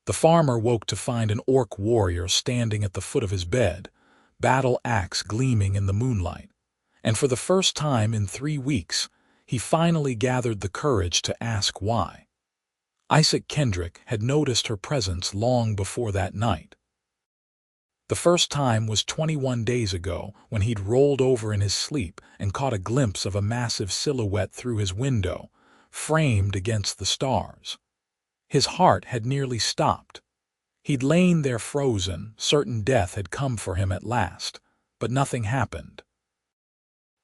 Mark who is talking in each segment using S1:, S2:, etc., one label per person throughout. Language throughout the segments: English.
S1: The farmer woke to find an orc warrior standing at the foot of his bed, battle axe gleaming in the moonlight. And for the first time in 3 weeks, he finally gathered the courage to ask why. Isaac Kendrick had noticed her presence long before that night. The first time was 21 days ago when he'd rolled over in his sleep and caught a glimpse of a massive silhouette through his window, framed against the stars. His heart had nearly stopped. He'd lain there frozen, certain death had come for him at last, but nothing happened.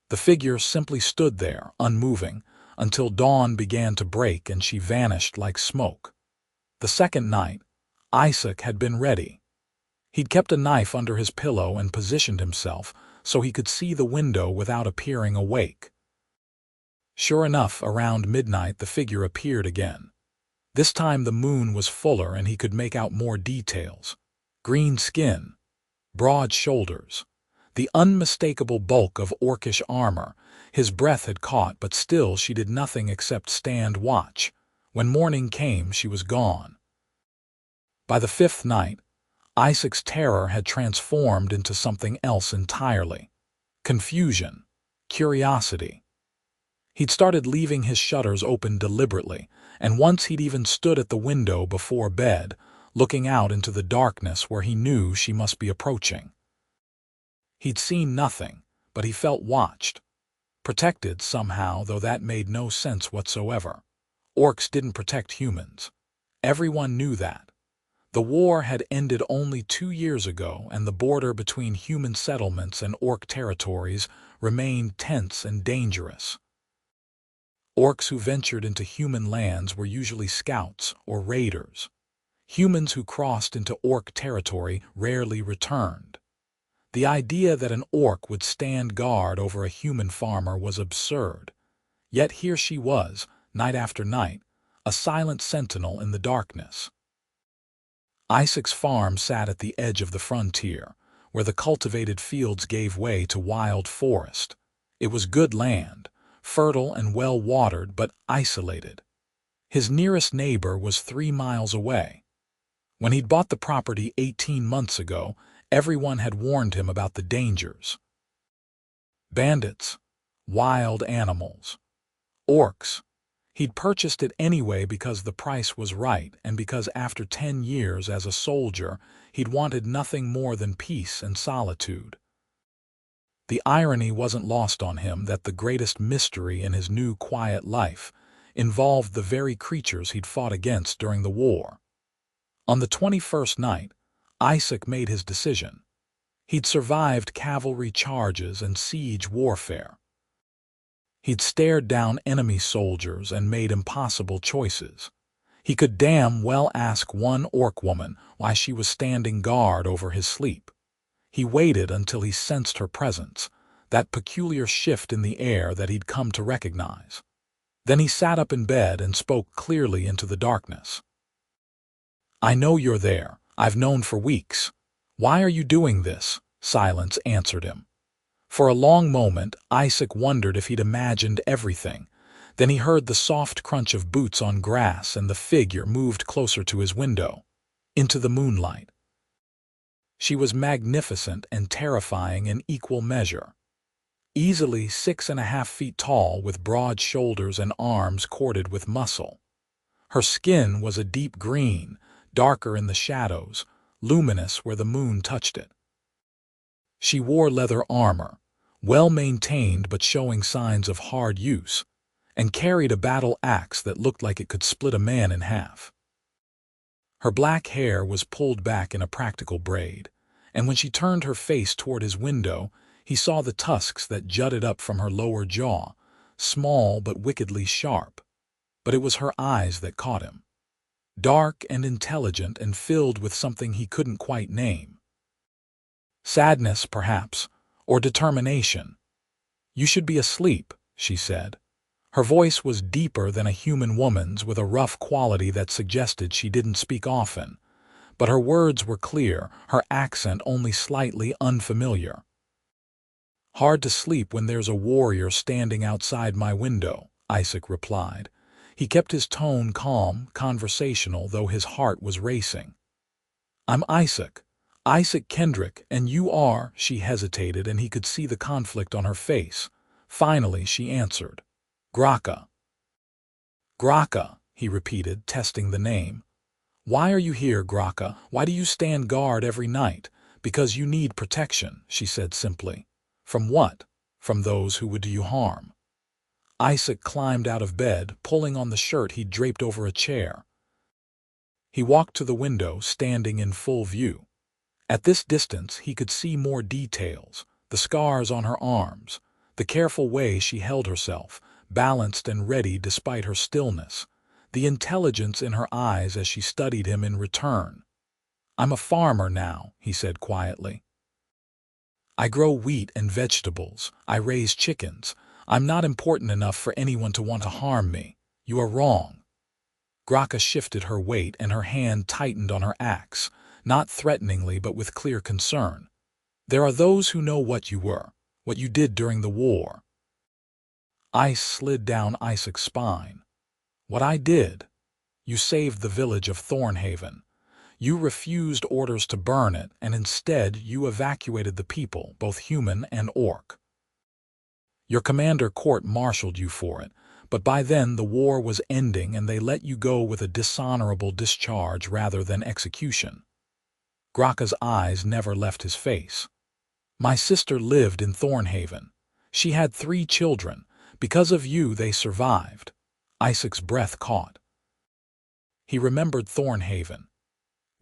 S1: The figure simply stood there, unmoving, until dawn began to break and she vanished like smoke. The second night, Isaac had been ready. He'd kept a knife under his pillow and positioned himself so he could see the window without appearing awake. Sure enough, around midnight the figure appeared again. This time the moon was fuller and he could make out more details. Green skin, broad shoulders, the unmistakable bulk of orcish armor. His breath had caught, but still she did nothing except stand watch. When morning came, she was gone. By the fifth night, Isaac's terror had transformed into something else entirely. Confusion, curiosity. He'd started leaving his shutters open deliberately, and once he'd even stood at the window before bed, looking out into the darkness where he knew she must be approaching. He'd seen nothing, but he felt watched. Protected somehow, though that made no sense whatsoever. Orcs didn't protect humans. Everyone knew that. The war had ended only 2 years ago, and the border between human settlements and orc territories remained tense and dangerous. Orcs who ventured into human lands were usually scouts or raiders. Humans who crossed into orc territory rarely returned. The idea that an orc would stand guard over a human farmer was absurd. Yet here she was, night after night, a silent sentinel in the darkness. Isaac's farm sat at the edge of the frontier, where the cultivated fields gave way to wild forest. It was good land, fertile and well-watered, but isolated. His nearest neighbor was 3 miles away. When he'd bought the property 18 months ago, everyone had warned him about the dangers. Bandits, wild animals, orcs. He'd purchased it anyway because the price was right and because after 10 years as a soldier, he'd wanted nothing more than peace and solitude. The irony wasn't lost on him that the greatest mystery in his new quiet life involved the very creatures he'd fought against during the war. On the 21st night, Isaac made his decision. He'd survived cavalry charges and siege warfare. He'd stared down enemy soldiers and made impossible choices. He could damn well ask one orc woman why she was standing guard over his sleep. He waited until he sensed her presence, that peculiar shift in the air that he'd come to recognize. Then he sat up in bed and spoke clearly into the darkness. "I know you're there. I've known for weeks. Why are you doing this?" Silence answered him. For a long moment, Isaac wondered if he'd imagined everything. Then he heard the soft crunch of boots on grass and the figure moved closer to his window, into the moonlight. She was magnificent and terrifying in equal measure. Easily 6.5 feet tall, with broad shoulders and arms corded with muscle. Her skin was a deep green, darker in the shadows, luminous where the moon touched it. She wore leather armor, well-maintained but showing signs of hard use, and carried a battle axe that looked like it could split a man in half. Her black hair was pulled back in a practical braid, and when she turned her face toward his window, he saw the tusks that jutted up from her lower jaw, small but wickedly sharp. But it was her eyes that caught him. Dark and intelligent and filled with something he couldn't quite name. Sadness, perhaps, or determination. "You should be asleep," she said. Her voice was deeper than a human woman's, with a rough quality that suggested she didn't speak often. But her words were clear, her accent only slightly unfamiliar. "Hard to sleep when there's a warrior standing outside my window," Isaac replied. He kept his tone calm, conversational, though his heart was racing. "I'm Isaac Kendrick, and you are—" She hesitated, and he could see the conflict on her face. Finally, she answered. "Grokha." "Grokha," he repeated, testing the name. "Why are you here, Grokha? Why do you stand guard every night?" "Because you need protection," she said simply. "From what?" "From those who would do you harm." Isaac climbed out of bed, pulling on the shirt he'd draped over a chair. He walked to the window, standing in full view. At this distance, he could see more details: the scars on her arms, the careful way she held herself, balanced and ready despite her stillness, the intelligence in her eyes as she studied him in return. "I'm a farmer now," he said quietly. "I grow wheat and vegetables. I raise chickens. I'm not important enough for anyone to want to harm me." "You are wrong." Grokha shifted her weight, and her hand tightened on her axe, not threateningly but with clear concern. "There are those who know what you were, what you did during the war." Ice slid down Isaac's spine. "What I did? You saved the village of Thornhaven. You refused orders to burn it, and instead you evacuated the people, both human and orc. Your commander court-martialed you for it, but by then the war was ending and they let you go with a dishonorable discharge rather than execution." Grokha's eyes never left his face. "My sister lived in Thornhaven. She had 3 children. Because of you, they survived." Isaac's breath caught. He remembered Thornhaven.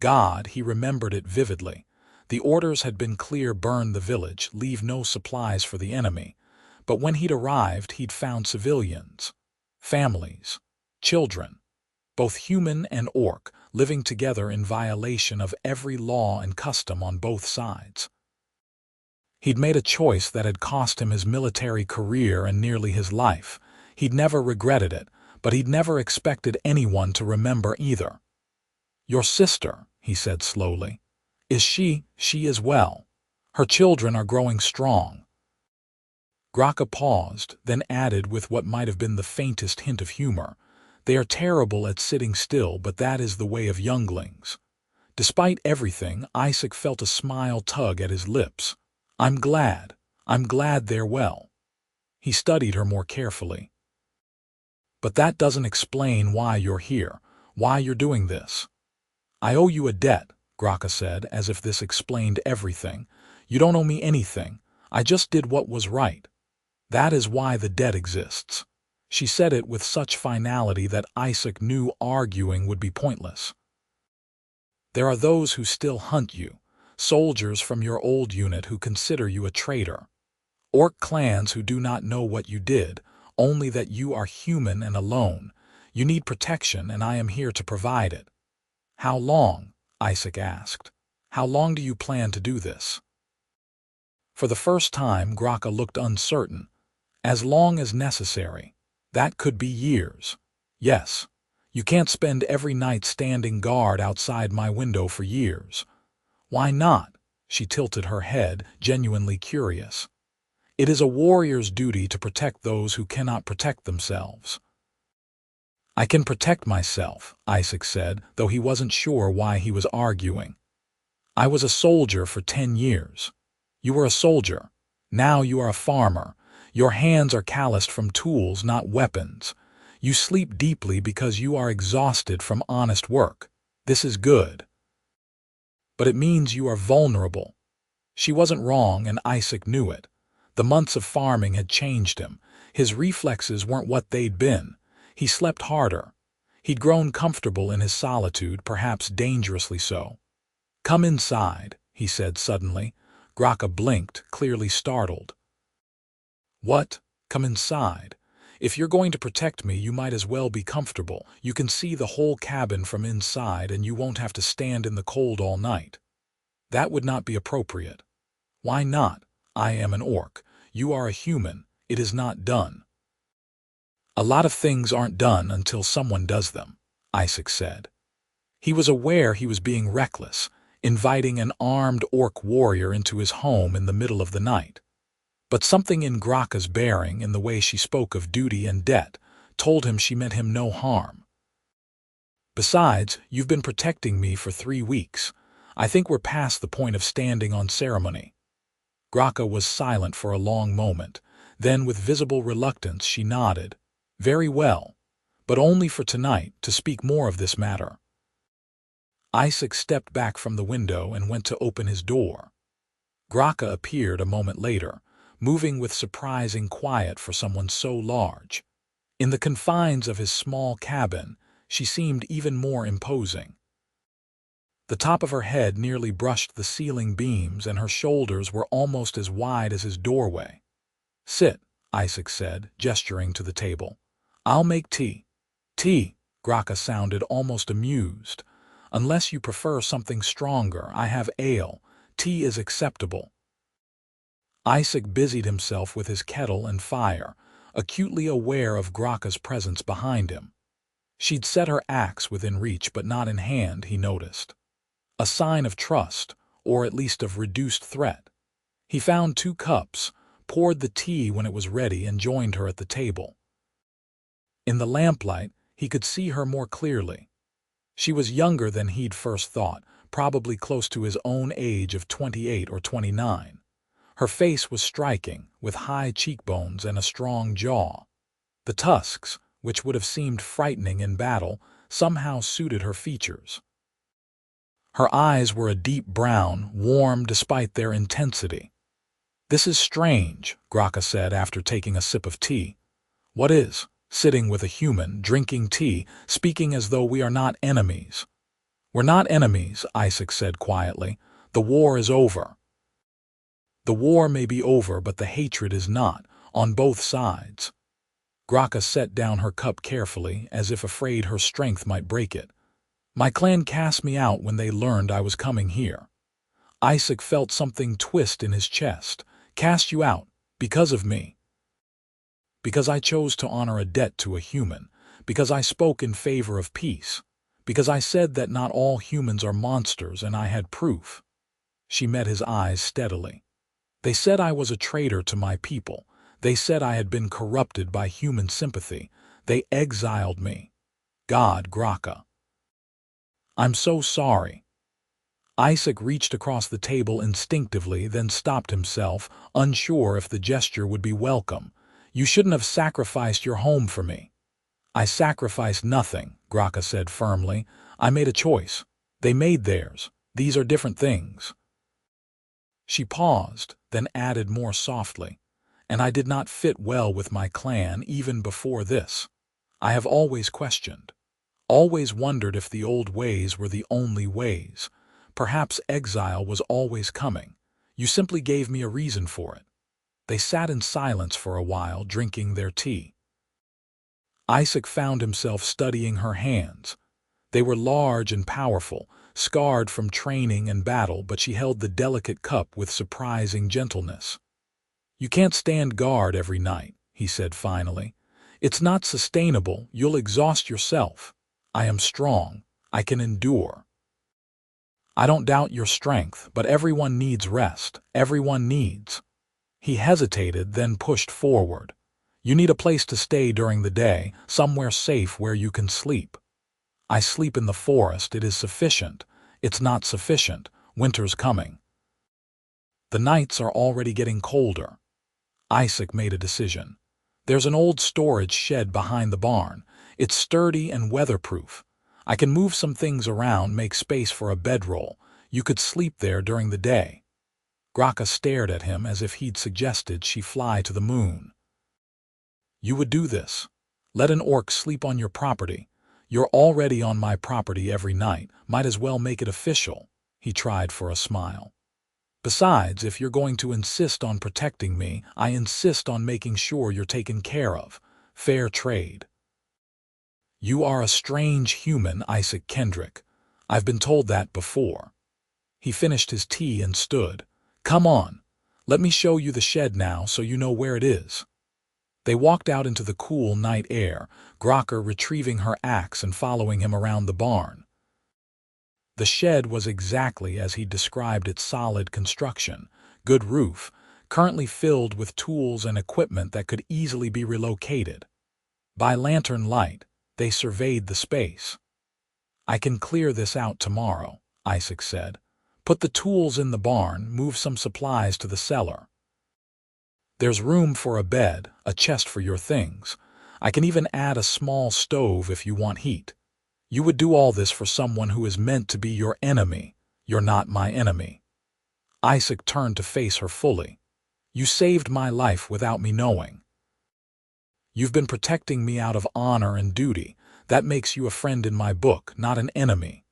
S1: God, he remembered it vividly. The orders had been clear: burn the village, leave no supplies for the enemy. But when he'd arrived, he'd found civilians, families, children, both human and orc, living together in violation of every law and custom on both sides. He'd made a choice that had cost him his military career and nearly his life. He'd never regretted it, but he'd never expected anyone to remember either. "Your sister," he said slowly. "Is she is well? Her children are growing strong." Grokha paused, then added with what might have been the faintest hint of humor, "They are terrible at sitting still, but that is the way of younglings." Despite everything, Isaac felt a smile tug at his lips. I'm glad they're well." He studied her more carefully. "But that doesn't explain why you're here, why you're doing this." "I owe you a debt," Grokha said, as if this explained everything. "You don't owe me anything. I just did what was right. That is why the debt exists." She said it with such finality that Isaac knew arguing would be pointless. "There are those who still hunt you, soldiers from your old unit who consider you a traitor. Orc clans who do not know what you did, only that you are human and alone. You need protection, and I am here to provide it." "How long?" Isaac asked. "How long do you plan to do this?" For the first time, Grokha looked uncertain. "As long as necessary. That could be years. Yes. You can't spend every night standing guard outside my window for years." "Why not?" She tilted her head, genuinely curious. "It is a warrior's duty to protect those who cannot protect themselves." "I can protect myself," Isaac said, though he wasn't sure why he was arguing. "I was a soldier for 10 years. You were a soldier. Now you are a farmer. Your hands are calloused from tools, not weapons. You sleep deeply because you are exhausted from honest work. This is good. But it means you are vulnerable." She wasn't wrong, and Isaac knew it. The months of farming had changed him. His reflexes weren't what they'd been. He slept harder. He'd grown comfortable in his solitude, perhaps dangerously so. "Come inside," he said suddenly. Grokha blinked, clearly startled. "What? Come inside? If you're going to protect me, you might as well be comfortable. You can see the whole cabin from inside, and you won't have to stand in the cold all night." "That would not be appropriate." "Why not? I am an orc. You are a human. It is not done." "A lot of things aren't done until someone does them," Isaac said. He was aware he was being reckless, inviting an armed orc warrior into his home in the middle of the night. But something in Grokha's bearing, in the way she spoke of duty and debt, told him she meant him no harm. Besides, you've been protecting me for 3 weeks. I think we're past the point of standing on ceremony. Grokha was silent for a long moment. Then, with visible reluctance, she nodded. Very well, but only for tonight, to speak more of this matter. Isaac stepped back from the window and went to open his door. Grokha appeared a moment later, moving with surprising quiet for someone so large. In the confines of his small cabin, she seemed even more imposing. The top of her head nearly brushed the ceiling beams, and her shoulders were almost as wide as his doorway. "Sit," Isaac said, gesturing to the table. "I'll make tea." "Tea?" Grokha sounded almost amused. "Unless you prefer something stronger, I have ale. Tea is acceptable." Isaac busied himself with his kettle and fire, acutely aware of Grokha's presence behind him. She'd set her axe within reach but not in hand, he noticed. A sign of trust, or at least of reduced threat. He found 2 cups, poured the tea when it was ready, and joined her at the table. In the lamplight, he could see her more clearly. She was younger than he'd first thought, probably close to his own age of 28 or 29. Her face was striking, with high cheekbones and a strong jaw. The tusks, which would have seemed frightening in battle, somehow suited her features. Her eyes were a deep brown, warm despite their intensity. "This is strange," Grokha said after taking a sip of tea. "What is?" "Sitting with a human, drinking tea, speaking as though we are not enemies." "We're not enemies," Isaac said quietly. "The war is over." "The war may be over, but the hatred is not, on both sides." Grokha set down her cup carefully, as if afraid her strength might break it. "My clan cast me out when they learned I was coming here." Isaac felt something twist in his chest. "Cast you out? Because of me?" "Because I chose to honor a debt to a human. Because I spoke in favor of peace. Because I said that not all humans are monsters, and I had proof." She met his eyes steadily. "They said I was a traitor to my people. They said I had been corrupted by human sympathy. They exiled me. God, Grokha. I'm so sorry." Isaac reached across the table instinctively, then stopped himself, unsure if the gesture would be welcome. "You shouldn't have sacrificed your home for me." "I sacrificed nothing," Grokha said firmly. "I made a choice. They made theirs. These are different things." She paused, then added more softly, "And I did not fit well with my clan even before this. I have always questioned. Always wondered if the old ways were the only ways. Perhaps exile was always coming. You simply gave me a reason for it." They sat in silence for a while, drinking their tea. Isaac found himself studying her hands. They were large and powerful, scarred from training and battle, but she held the delicate cup with surprising gentleness. "You can't stand guard every night," he said finally. "It's not sustainable. You'll exhaust yourself. I am strong. I can endure." "I don't doubt your strength, but everyone needs rest. Everyone needs." He hesitated, then pushed forward. "You need a place to stay during the day, somewhere safe where you can sleep." "I sleep in the forest. It is sufficient." "It's not sufficient. Winter's coming." "The nights are already getting colder." Isaac made a decision. "There's an old storage shed behind the barn. It's sturdy and weatherproof. I can move some things around, make space for a bedroll. You could sleep there during the day." Grokha stared at him as if he'd suggested she fly to the moon. "You would do this? Let an orc sleep on your property? You're already on my property every night. Might as well make it official." He tried for a smile. "Besides, if you're going to insist on protecting me, I insist on making sure you're taken care of. Fair trade." "You are a strange human, Isaac Kendrick. I've been told that before." He finished his tea and stood. "Come on. Let me show you the shed now so you know where it is." They walked out into the cool night air, Grokha retrieving her axe and following him around the barn. The shed was exactly as he described its solid construction, good roof, currently filled with tools and equipment that could easily be relocated. By lantern light, they surveyed the space. "I can clear this out tomorrow," Isaac said. "Put the tools in the barn, move some supplies to the cellar. There's room for a bed, a chest for your things. I can even add a small stove if you want heat. You would do all this for someone who is meant to be your enemy. You're not my enemy." Isaac turned to face her fully. "You saved my life without me knowing. You've been protecting me out of honor and duty. That makes you a friend in my book, not an enemy."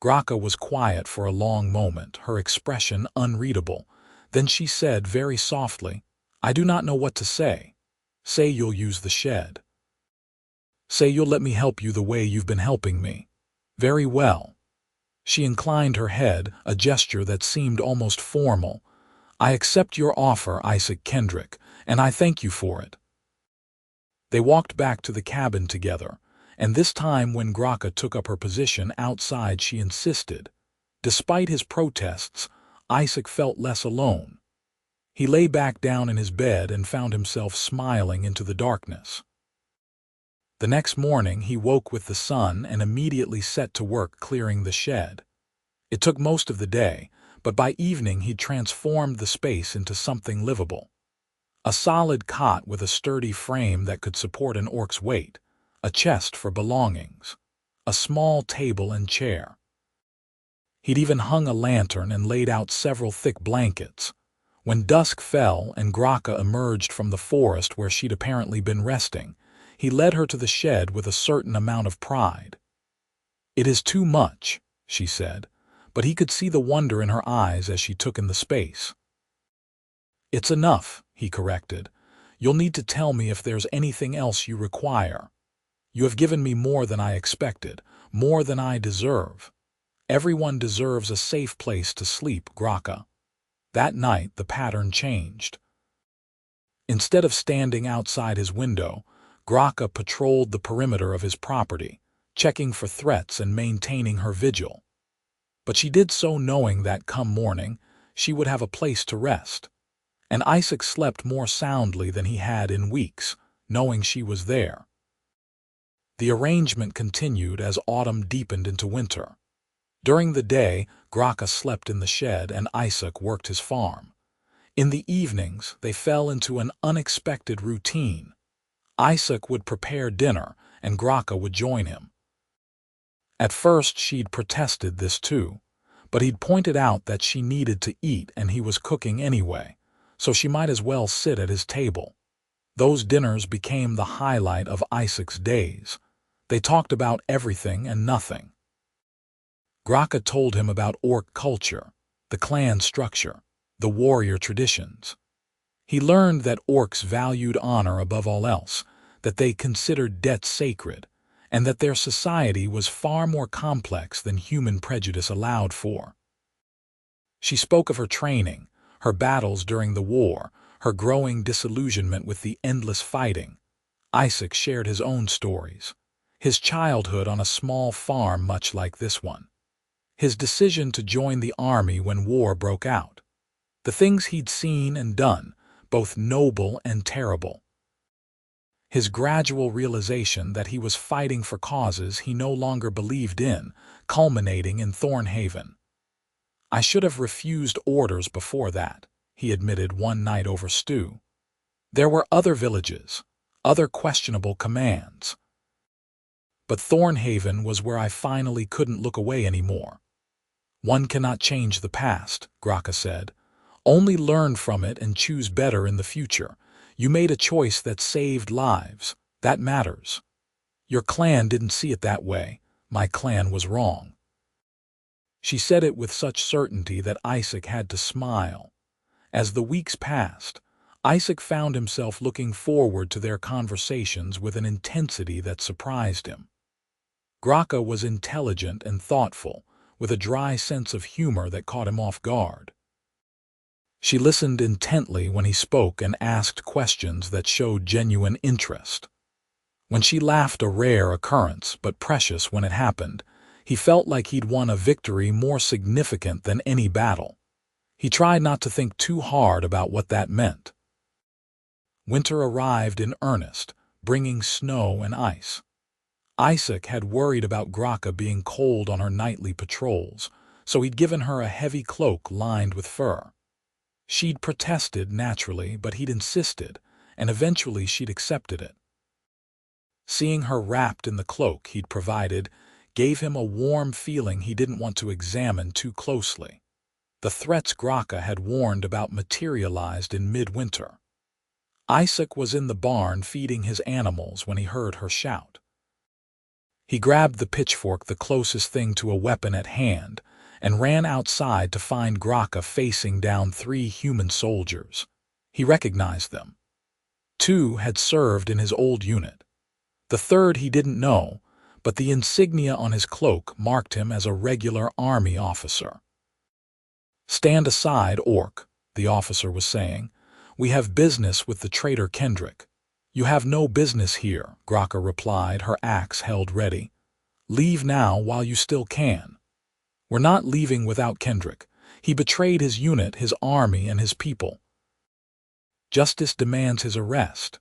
S1: Grokha was quiet for a long moment, her expression unreadable. Then she said very softly, "I do not know what to say. Say you'll use the shed. Say you'll let me help you the way you've been helping me." "Very well." She inclined her head, a gesture that seemed almost formal. "I accept your offer, Isaac Kendrick, and I thank you for it." They walked back to the cabin together, and this time when Grokha took up her position outside, she insisted. Despite his protests, Isaac felt less alone. He lay back down in his bed and found himself smiling into the darkness. The next morning he woke with the sun and immediately set to work clearing the shed. It took most of the day, but by evening he'd transformed the space into something livable. A solid cot with a sturdy frame that could support an orc's weight, a chest for belongings, a small table and chair. He'd even hung a lantern and laid out several thick blankets. When dusk fell and Grokha emerged from the forest where she'd apparently been resting, he led her to the shed with a certain amount of pride. "It is too much," she said, but he could see the wonder in her eyes as she took in the space. "It's enough," he corrected. "You'll need to tell me if there's anything else you require. You have given me more than I expected, more than I deserve. Everyone deserves a safe place to sleep, Grokha." That night the pattern changed. Instead of standing outside his window, Grokha patrolled the perimeter of his property, checking for threats and maintaining her vigil. But she did so knowing that come morning, she would have a place to rest. And Isaac slept more soundly than he had in weeks, knowing she was there. The arrangement continued as autumn deepened into winter. During the day, Grokha slept in the shed and Isaac worked his farm. In the evenings, they fell into an unexpected routine. Isaac would prepare dinner, and Grokha would join him. At first she'd protested this too, but he'd pointed out that she needed to eat and he was cooking anyway, so she might as well sit at his table. Those dinners became the highlight of Isaac's days. They talked about everything and nothing. Grokha told him about orc culture, the clan structure, the warrior traditions. He learned that orcs valued honor above all else, that they considered debt sacred, and that their society was far more complex than human prejudice allowed for. She spoke of her training, her battles during the war, her growing disillusionment with the endless fighting. Isaac shared his own stories, his childhood on a small farm much like this one, his decision to join the army when war broke out, the things he'd seen and done, both noble and terrible. His gradual realization that he was fighting for causes he no longer believed in, culminating in Thornhaven. "I should have refused orders before that," he admitted one night over stew. "There were other villages, other questionable commands. But Thornhaven was where I finally couldn't look away anymore." "One cannot change the past," Grokha said. "Only learn from it and choose better in the future. You made a choice that saved lives. That matters. Your clan didn't see it that way. My clan was wrong." She said it with such certainty that Isaac had to smile. As the weeks passed, Isaac found himself looking forward to their conversations with an intensity that surprised him. Grokha was intelligent and thoughtful, with a dry sense of humor that caught him off guard. She listened intently when he spoke and asked questions that showed genuine interest. When she laughed, a rare occurrence, but precious when it happened, he felt like he'd won a victory more significant than any battle. He tried not to think too hard about what that meant. Winter arrived in earnest, bringing snow and ice. Isaac had worried about Grokha being cold on her nightly patrols, so he'd given her a heavy cloak lined with fur. She'd protested naturally, but he'd insisted, and eventually she'd accepted it. Seeing her wrapped in the cloak he'd provided gave him a warm feeling he didn't want to examine too closely. The threats Grokha had warned about materialized in midwinter. Isaac was in the barn feeding his animals when he heard her shout. He grabbed the pitchfork, the closest thing to a weapon at hand, and ran outside to find Grokha facing down 3 human soldiers. He recognized them. 2 had served in his old unit. The third he didn't know, but the insignia on his cloak marked him as a regular army officer. "Stand aside, orc," the officer was saying. "We have business with the traitor Kendrick." "You have no business here," Grokha replied, her axe held ready. "Leave now while you still can." "We're not leaving without Kendrick. He betrayed his unit, his army, and his people. Justice demands his arrest."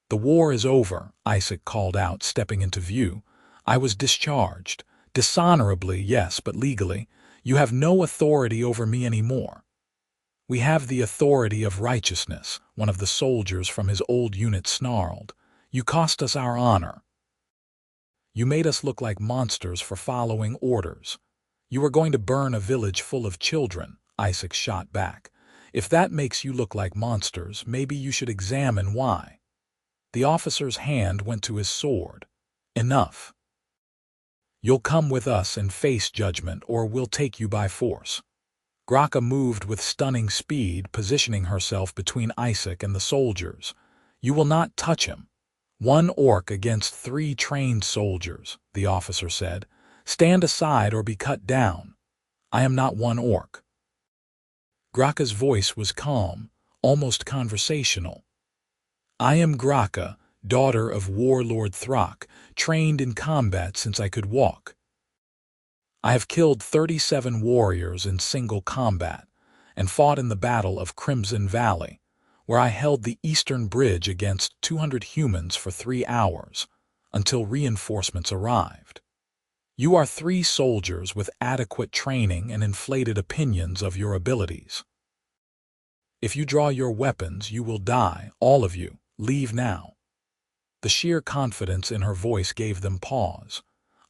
S1: "The war is over," Isaac called out, stepping into view. "I was discharged. Dishonorably, yes, but legally. You have no authority over me anymore." "We have the authority of righteousness," one of the soldiers from his old unit snarled. "You cost us our honor. You made us look like monsters for following orders. You were going to burn a village full of children," Isaac shot back. "If that makes you look like monsters, maybe you should examine why." The officer's hand went to his sword. "Enough. You'll come with us and face judgment, or we'll take you by force." Grokha moved with stunning speed, positioning herself between Isaac and the soldiers. "You will not touch him." "1 orc against 3 trained soldiers," the officer said. "Stand aside or be cut down." "I am not 1 orc." Grokha's voice was calm, almost conversational. "I am Grokha, daughter of warlord Thrak, trained in combat since I could walk. I have killed 37 warriors in single combat, and fought in the Battle of Crimson Valley, where I held the eastern bridge against 200 humans for 3 hours, until reinforcements arrived. You are 3 soldiers with adequate training and inflated opinions of your abilities. If you draw your weapons, you will die, all of you. Leave now." The sheer confidence in her voice gave them pause.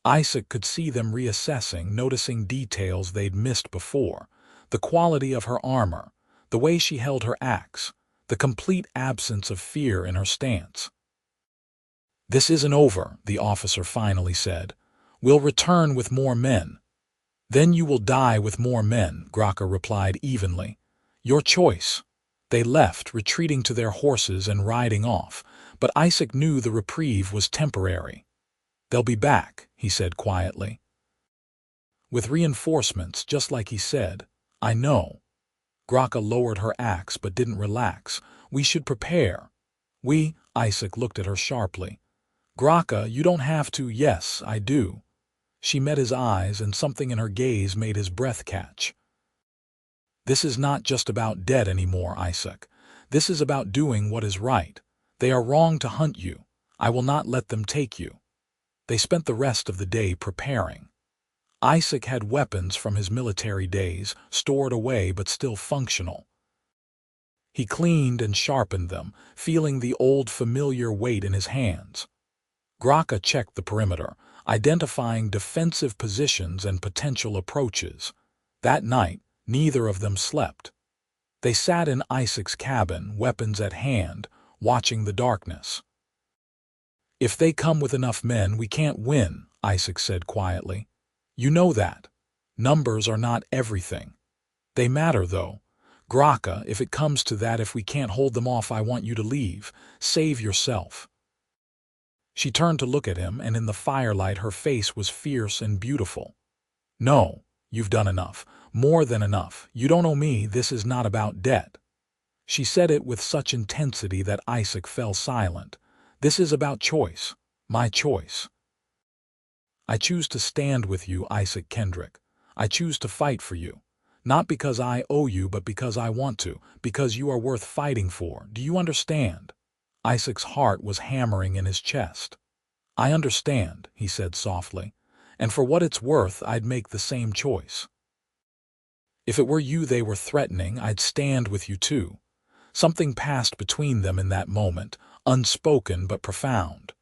S1: Isaac could see them reassessing, noticing details they'd missed before. The quality of her armor, the way she held her axe, the complete absence of fear in her stance. "This isn't over," the officer finally said. "We'll return with more men." "Then you will die with more men," Grokha replied evenly. "Your choice." They left, retreating to their horses and riding off, but Isaac knew the reprieve was temporary. "They'll be back," he said quietly. "With reinforcements, just like he said." "I know." Grokha lowered her axe but didn't relax. "We should prepare." "We?" Isaac looked at her sharply. "Grokha, you don't have to." "Yes, I do." She met his eyes, and something in her gaze made his breath catch. "This is not just about dead anymore, Isaac. This is about doing what is right. They are wrong to hunt you. I will not let them take you." They spent the rest of the day preparing. Isaac had weapons from his military days, stored away but still functional. He cleaned and sharpened them, feeling the old familiar weight in his hands. Grokha checked the perimeter, identifying defensive positions and potential approaches. That night, neither of them slept. They sat in Isaac's cabin, weapons at hand, watching the darkness. "If they come with enough men, we can't win," Isaac said quietly. "You know that. Numbers are not everything. They matter, though. Grokha, if it comes to that, if we can't hold them off, I want you to leave. Save yourself." She turned to look at him, and in the firelight her face was fierce and beautiful. "No, you've done enough. More than enough. You don't owe me. This is not about debt." She said it with such intensity that Isaac fell silent. "This is about choice. My choice. I choose to stand with you, Isaac Kendrick. I choose to fight for you. Not because I owe you, but because I want to. Because you are worth fighting for. Do you understand?" Isaac's heart was hammering in his chest. "I understand," he said softly, "and for what it's worth, I'd make the same choice. If it were you they were threatening, I'd stand with you too." Something passed between them in that moment, unspoken but profound.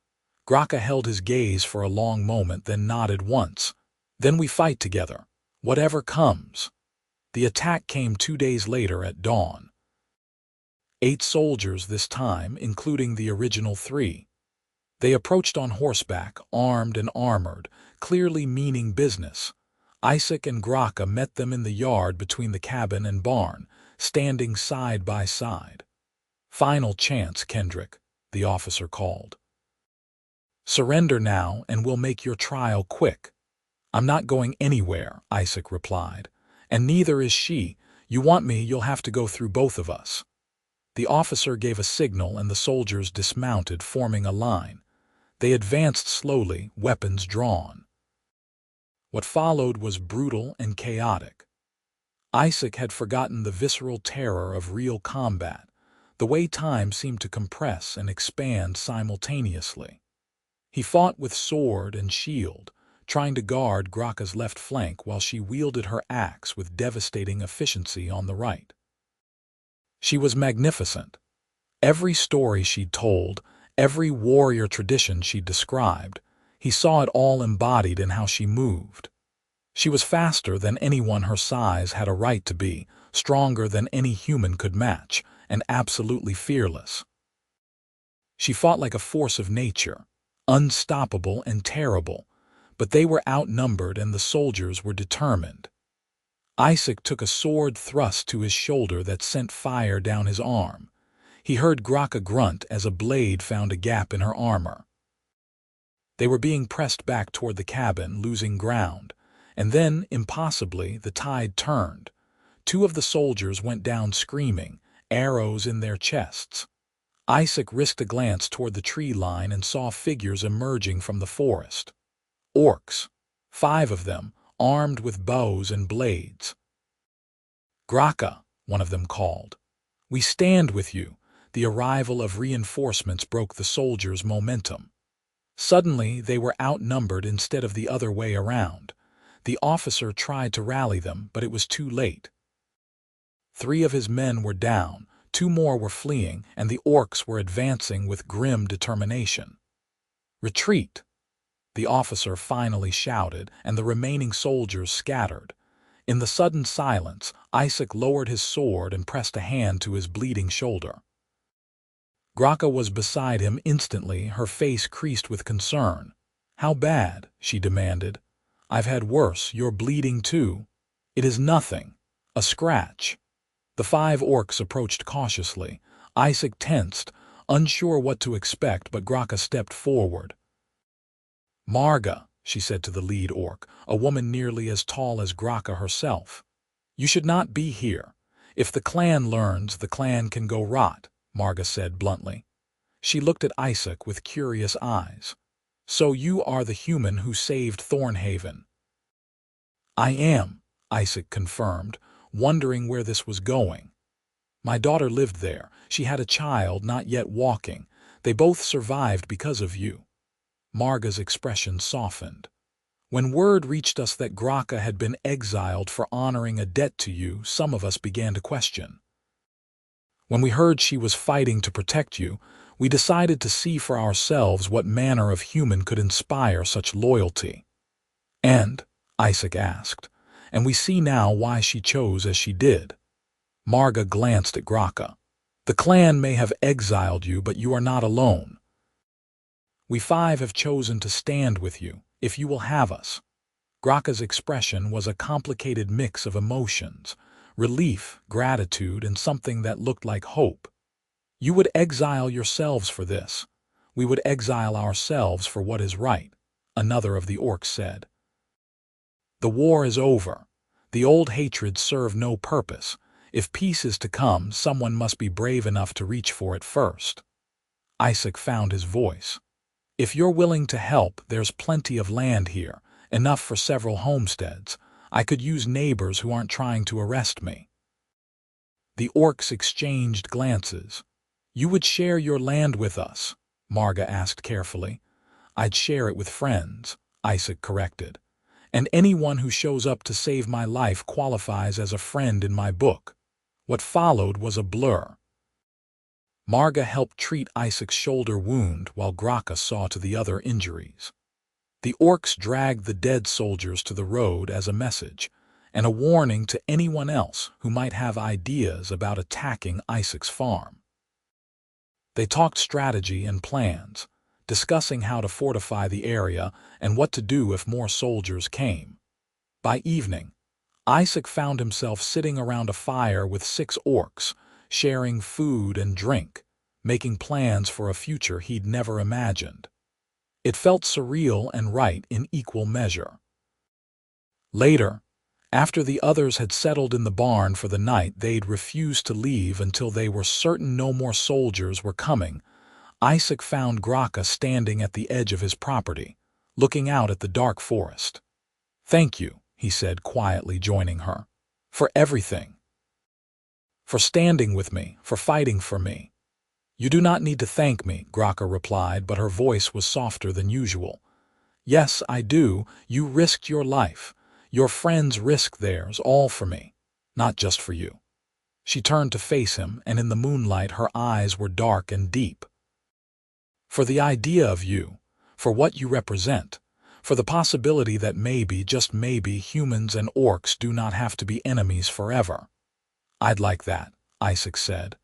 S1: Grokha held his gaze for a long moment, then nodded once. "Then we fight together, whatever comes." The attack came 2 days later at dawn. 8 soldiers this time, including the original 3. They approached on horseback, armed and armored, clearly meaning business. Isaac and Grokha met them in the yard between the cabin and barn, standing side by side. "Final chance, Kendrick," the officer called. "Surrender now and we'll make your trial quick." "I'm not going anywhere," Isaac replied. "And neither is she. You want me, you'll have to go through both of us." The officer gave a signal and the soldiers dismounted, forming a line. They advanced slowly, weapons drawn. What followed was brutal and chaotic. Isaac had forgotten the visceral terror of real combat, the way time seemed to compress and expand simultaneously. He fought with sword and shield, trying to guard Grokha's left flank while she wielded her axe with devastating efficiency on the right. She was magnificent. Every story she'd told, every warrior tradition she'd described, he saw it all embodied in how she moved. She was faster than anyone her size had a right to be, stronger than any human could match, and absolutely fearless. She fought like a force of nature, unstoppable and terrible, but they were outnumbered and the soldiers were determined. Isaac took a sword thrust to his shoulder that sent fire down his arm. He heard Grokha grunt as a blade found a gap in her armor. They were being pressed back toward the cabin, losing ground, and then, impossibly, the tide turned. 2 of the soldiers went down screaming, arrows in their chests. Isaac risked a glance toward the tree line and saw figures emerging from the forest. Orcs, 5 of them, armed with bows and blades. "Grokha," one of them called. "We stand with you." The arrival of reinforcements broke the soldiers' momentum. Suddenly, they were outnumbered instead of the other way around. The officer tried to rally them, but it was too late. 3 of his men were down, 2 more were fleeing, and the orcs were advancing with grim determination. "Retreat!" the officer finally shouted, and the remaining soldiers scattered. In the sudden silence, Isaac lowered his sword and pressed a hand to his bleeding shoulder. Grokha was beside him instantly, her face creased with concern. "How bad?" she demanded. "I've had worse. You're bleeding too." "It is nothing. A scratch." The 5 orcs approached cautiously. Isaac tensed, unsure what to expect, but Grokha stepped forward. "Marga," she said to the lead orc, a woman nearly as tall as Grokha herself. "You should not be here. If the clan learns, the clan can go rot," Marga said bluntly. She looked at Isaac with curious eyes. "So you are the human who saved Thornhaven?" "I am," Isaac confirmed, wondering where this was going. "My daughter lived there. She had a child not yet walking. They both survived because of you." Marga's expression softened. "When word reached us that Grokha had been exiled for honoring a debt to you, some of us began to question. When we heard she was fighting to protect you, we decided to see for ourselves what manner of human could inspire such loyalty." "And?" Isaac asked. "And we see now why she chose as she did." Marga glanced at Grokha. "The clan may have exiled you, but you are not alone. We 5 have chosen to stand with you, if you will have us." Grokha's expression was a complicated mix of emotions, relief, gratitude, and something that looked like hope. "You would exile yourselves for this. We would exile ourselves for what is right," another of the orcs said. "The war is over. The old hatreds serve no purpose. If peace is to come, someone must be brave enough to reach for it first." Isaac found his voice. "If you're willing to help, there's plenty of land here, enough for several homesteads. I could use neighbors who aren't trying to arrest me." The orcs exchanged glances. You would share your land with us, Marga asked carefully. I'd share it with friends, Isaac corrected. And anyone who shows up to save my life qualifies as a friend in my book. What followed was a blur. Marga helped treat Isaac's shoulder wound while Grokha saw to the other injuries. The orcs dragged the dead soldiers to the road as a message, and a warning to anyone else who might have ideas about attacking Isaac's farm. They talked strategy and plans, discussing how to fortify the area and what to do if more soldiers came. By evening, Isaac found himself sitting around a fire with 6 orcs, sharing food and drink, making plans for a future he'd never imagined. It felt surreal and right in equal measure. Later, after the others had settled in the barn for the night, they'd refused to leave until they were certain no more soldiers were coming. Isaac found Grokha standing at the edge of his property, looking out at the dark forest. "Thank you," he said quietly, joining her. "For everything. For standing with me, for fighting for me." "You do not need to thank me," Grokha replied, but her voice was softer than usual. "Yes, I do. You risked your life. Your friends risked theirs, all for me, not just for you." She turned to face him, and in the moonlight her eyes were dark and deep. "For the idea of you, for what you represent, for the possibility that maybe, just maybe, humans and orcs do not have to be enemies forever." "I'd like that," Isaac said.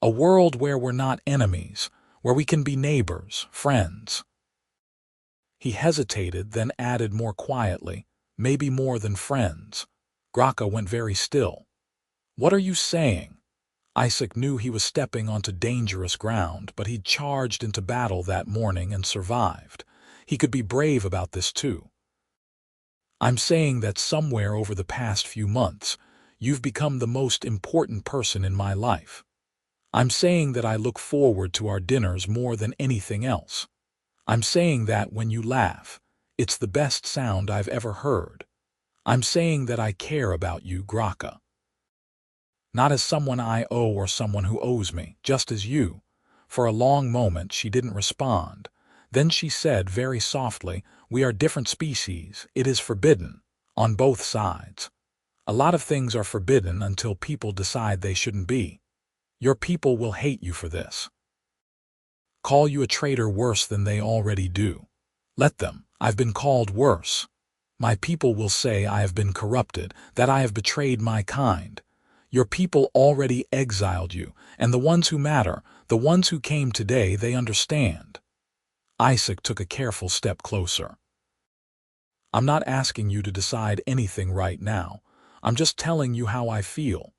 S1: "A world where we're not enemies, where we can be neighbors, friends." He hesitated, then added more quietly, "Maybe more than friends." Grokha went very still. "What are you saying?" Isaac knew he was stepping onto dangerous ground, but he'd charged into battle that morning and survived. He could be brave about this too. "I'm saying that somewhere over the past few months, you've become the most important person in my life. I'm saying that I look forward to our dinners more than anything else. I'm saying that when you laugh, it's the best sound I've ever heard. I'm saying that I care about you, Grokha. Not as someone I owe or someone who owes me, just as you." For a long moment she didn't respond. Then she said very softly, "We are different species. It is forbidden, on both sides. A lot of things are forbidden until people decide they shouldn't be. Your people will hate you for this. Call you a traitor worse than they already do. Let them. I've been called worse. My people will say I have been corrupted, that I have betrayed my kind. Your people already exiled you, and the ones who matter, the ones who came today, they understand." Isaac took a careful step closer. "I'm not asking you to decide anything right now. I'm just telling you how I feel.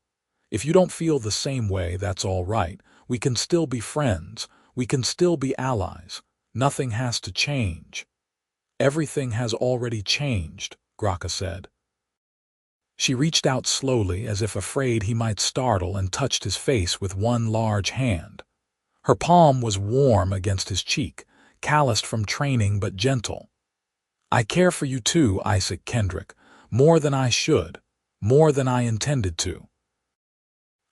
S1: If you don't feel the same way, that's all right. We can still be friends. We can still be allies. Nothing has to change." "Everything has already changed," Grokha said. She reached out slowly, as if afraid he might startle, and touched his face with one large hand. Her palm was warm against his cheek, calloused from training but gentle. "I care for you too, Isaac Kendrick, more than I should, more than I intended to.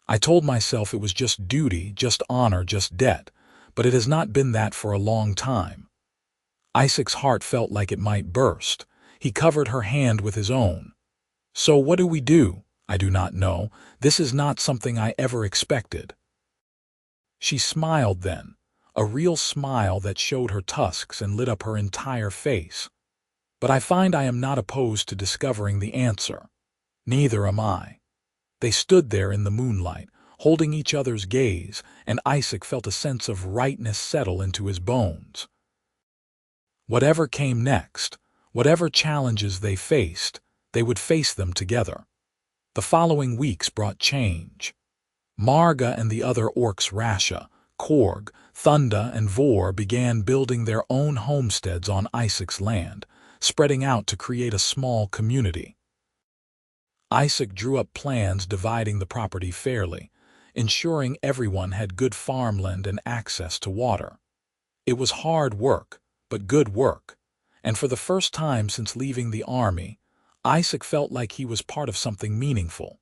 S1: I told myself it was just duty, just honor, just debt, but it has not been that for a long time." Isaac's heart felt like it might burst. He covered her hand with his own. "So what do we do?" "I do not know. This is not something I ever expected." She smiled then, a real smile that showed her tusks and lit up her entire face. "But I find I am not opposed to discovering the answer. Neither am I." They stood there in the moonlight, holding each other's gaze, and Isaac felt a sense of rightness settle into his bones. Whatever came next, whatever challenges they faced, they would face them together. The following weeks brought change. Marga and the other orcs, Rasha, Korg, Thunda, and Vor, began building their own homesteads on Isaac's land, spreading out to create a small community. Isaac drew up plans dividing the property fairly, ensuring everyone had good farmland and access to water. It was hard work, but good work, and for the first time since leaving the army, Isaac felt like he was part of something meaningful.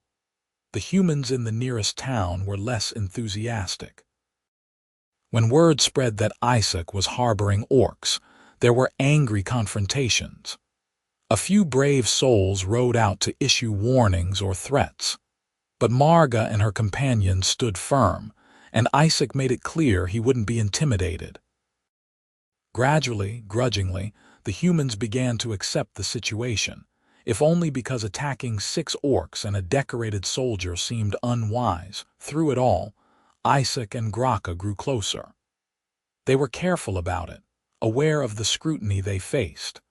S1: The humans in the nearest town were less enthusiastic. When word spread that Isaac was harboring orcs, there were angry confrontations. A few brave souls rode out to issue warnings or threats. But Marga and her companions stood firm, and Isaac made it clear he wouldn't be intimidated. Gradually, grudgingly, the humans began to accept the situation, if only because attacking 6 orcs and a decorated soldier seemed unwise. Through it all, Isaac and Grokha grew closer. They were careful about it, aware of the scrutiny they faced.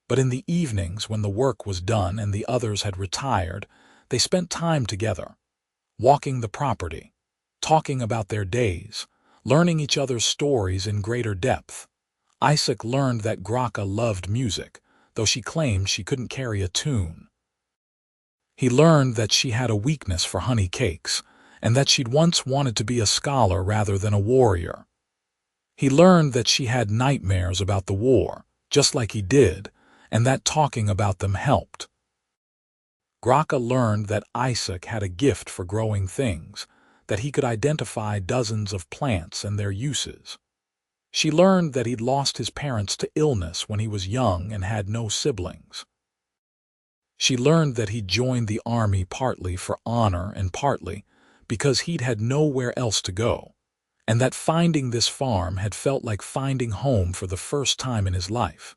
S1: But in the evenings, when the work was done and the others had retired, they spent time together, walking the property, talking about their days, learning each other's stories in greater depth. Isaac learned that Grokha loved music, though she claimed she couldn't carry a tune. He learned that she had a weakness for honey cakes, and that she'd once wanted to be a scholar rather than a warrior. He learned that she had nightmares about the war, just like he did, and that talking about them helped. Grokha learned that Isaac had a gift for growing things, that he could identify dozens of plants and their uses. She learned that he'd lost his parents to illness when he was young and had no siblings. She learned that he'd joined the army partly for honor and partly because he'd had nowhere else to go, and that finding this farm had felt like finding home for the first time in his life.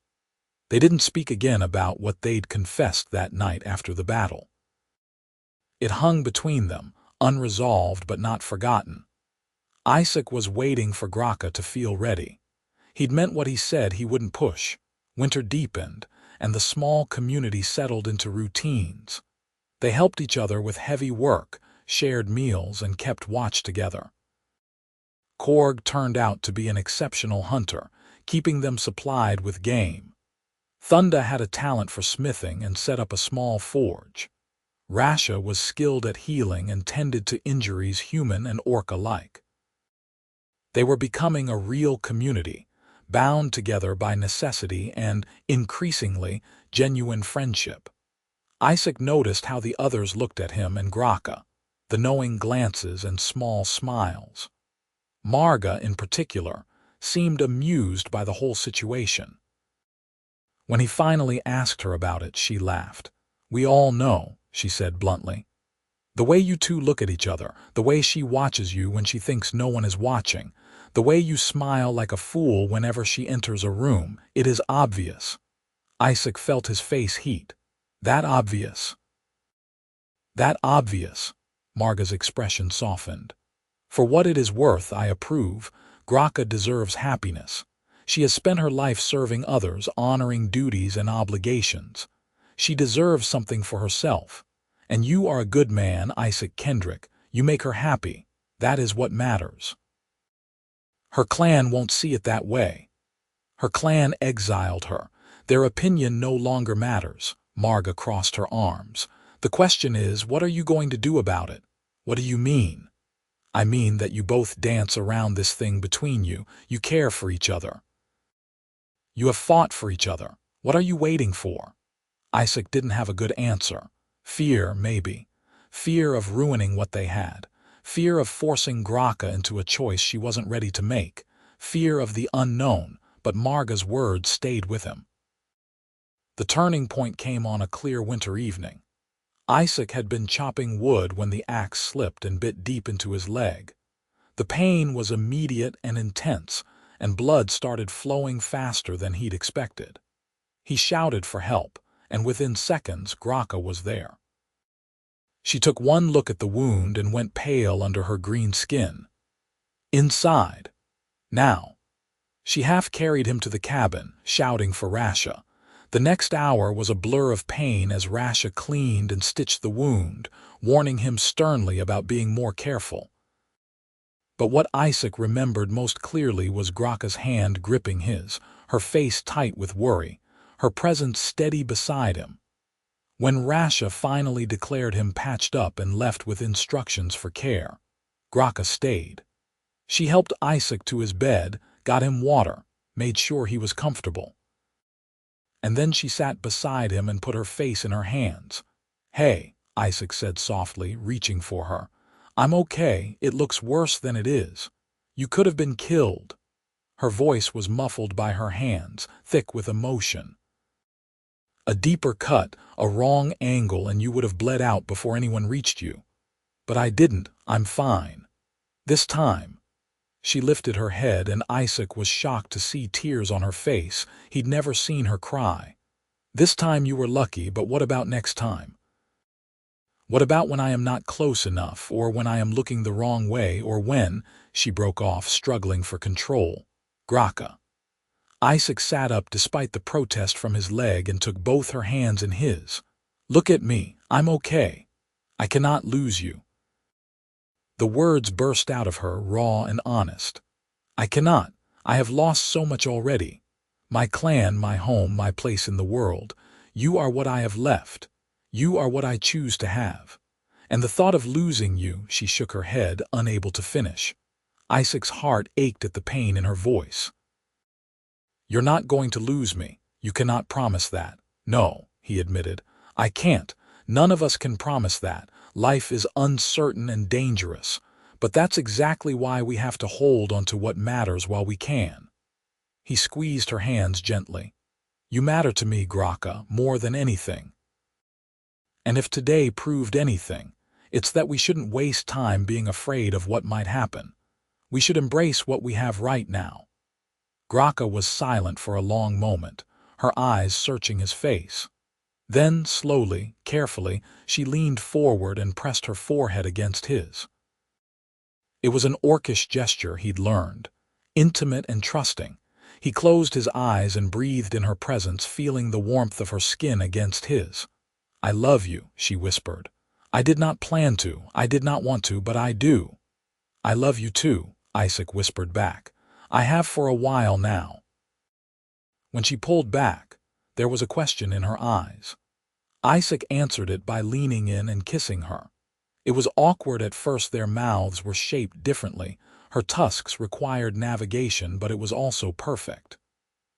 S1: They didn't speak again about what they'd confessed that night after the battle. It hung between them, unresolved but not forgotten. Isaac was waiting for Grokha to feel ready. He'd meant what he said he wouldn't push. Winter deepened, and the small community settled into routines. They helped each other with heavy work, shared meals, and kept watch together. Korg turned out to be an exceptional hunter, keeping them supplied with game. Thunda had a talent for smithing and set up a small forge. Rasha was skilled at healing and tended to injuries human and orc alike. They were becoming a real community, bound together by necessity and, increasingly, genuine friendship. Isaac noticed how the others looked at him and Grokha, the knowing glances and small smiles. Marga, in particular, seemed amused by the whole situation. When he finally asked her about it, she laughed. "We all know," she said bluntly. "The way you two look at each other, the way she watches you when she thinks no one is watching, the way you smile like a fool whenever she enters a room, it is obvious." Isaac felt his face heat. That obvious. That obvious. Marga's expression softened. "For what it is worth, I approve. Grokha deserves happiness. She has spent her life serving others, honoring duties and obligations. She deserves something for herself. And you are a good man, Isaac Kendrick. You make her happy. That is what matters." Her clan won't see it that way. Her clan exiled her. Their opinion no longer matters. Marga crossed her arms. "The question is, what are you going to do about it?" "What do you mean?" "I mean that you both dance around this thing between you. You care for each other. You have fought for each other. What are you waiting for?" Isaac didn't have a good answer. Fear, maybe. Fear of ruining what they had. Fear of forcing Grokha into a choice she wasn't ready to make. Fear of the unknown, but Marga's words stayed with him. The turning point came on a clear winter evening. Isaac had been chopping wood when the axe slipped and bit deep into his leg. The pain was immediate and intense, and blood started flowing faster than he'd expected. He shouted for help, and within seconds Grokha was there. She took one look at the wound and went pale under her green skin. "Inside. Now." She half carried him to the cabin, shouting for Rasha. The next hour was a blur of pain as Rasha cleaned and stitched the wound, warning him sternly about being more careful. But what Isaac remembered most clearly was Grokha's hand gripping his, her face tight with worry, her presence steady beside him. When Rasha finally declared him patched up and left with instructions for care, Grokha stayed. She helped Isaac to his bed, got him water, made sure he was comfortable. And then she sat beside him and put her face in her hands. "Hey," Isaac said softly, reaching for her. "I'm okay. It looks worse than it is. You could have been killed." Her voice was muffled by her hands, thick with emotion. "A deeper cut, a wrong angle, and you would have bled out before anyone reached you. But I didn't. I'm fine. This time." She lifted her head, and Isaac was shocked to see tears on her face. He'd never seen her cry. "This time you were lucky, but what about next time? What about when I am not close enough, or when I am looking the wrong way, or when—" She broke off, struggling for control. "Grokha." Isaac sat up despite the protest from his leg and took both her hands in his. "Look at me. I'm okay. I cannot lose you." The words burst out of her, raw and honest. "I cannot. I have lost so much already. My clan, my home, my place in the world. You are what I have left. You are what I choose to have. And the thought of losing you—" She shook her head, unable to finish. Isaac's heart ached at the pain in her voice. "You're not going to lose me. You cannot promise that." "No," he admitted. "I can't. None of us can promise that. Life is uncertain and dangerous. But that's exactly why we have to hold on to what matters while we can." He squeezed her hands gently. "You matter to me, Grokha, more than anything. And if today proved anything, it's that we shouldn't waste time being afraid of what might happen. We should embrace what we have right now." Grokha was silent for a long moment, her eyes searching his face. Then, slowly, carefully, she leaned forward and pressed her forehead against his. It was an orcish gesture he'd learned, intimate and trusting. He closed his eyes and breathed in her presence, feeling the warmth of her skin against his. "I love you," she whispered. "I did not plan to, I did not want to, but I do." "I love you too," Isaac whispered back. "I have for a while now." When she pulled back, there was a question in her eyes. Isaac answered it by leaning in and kissing her. It was awkward at first. Their mouths were shaped differently. Her tusks required navigation, but it was also perfect.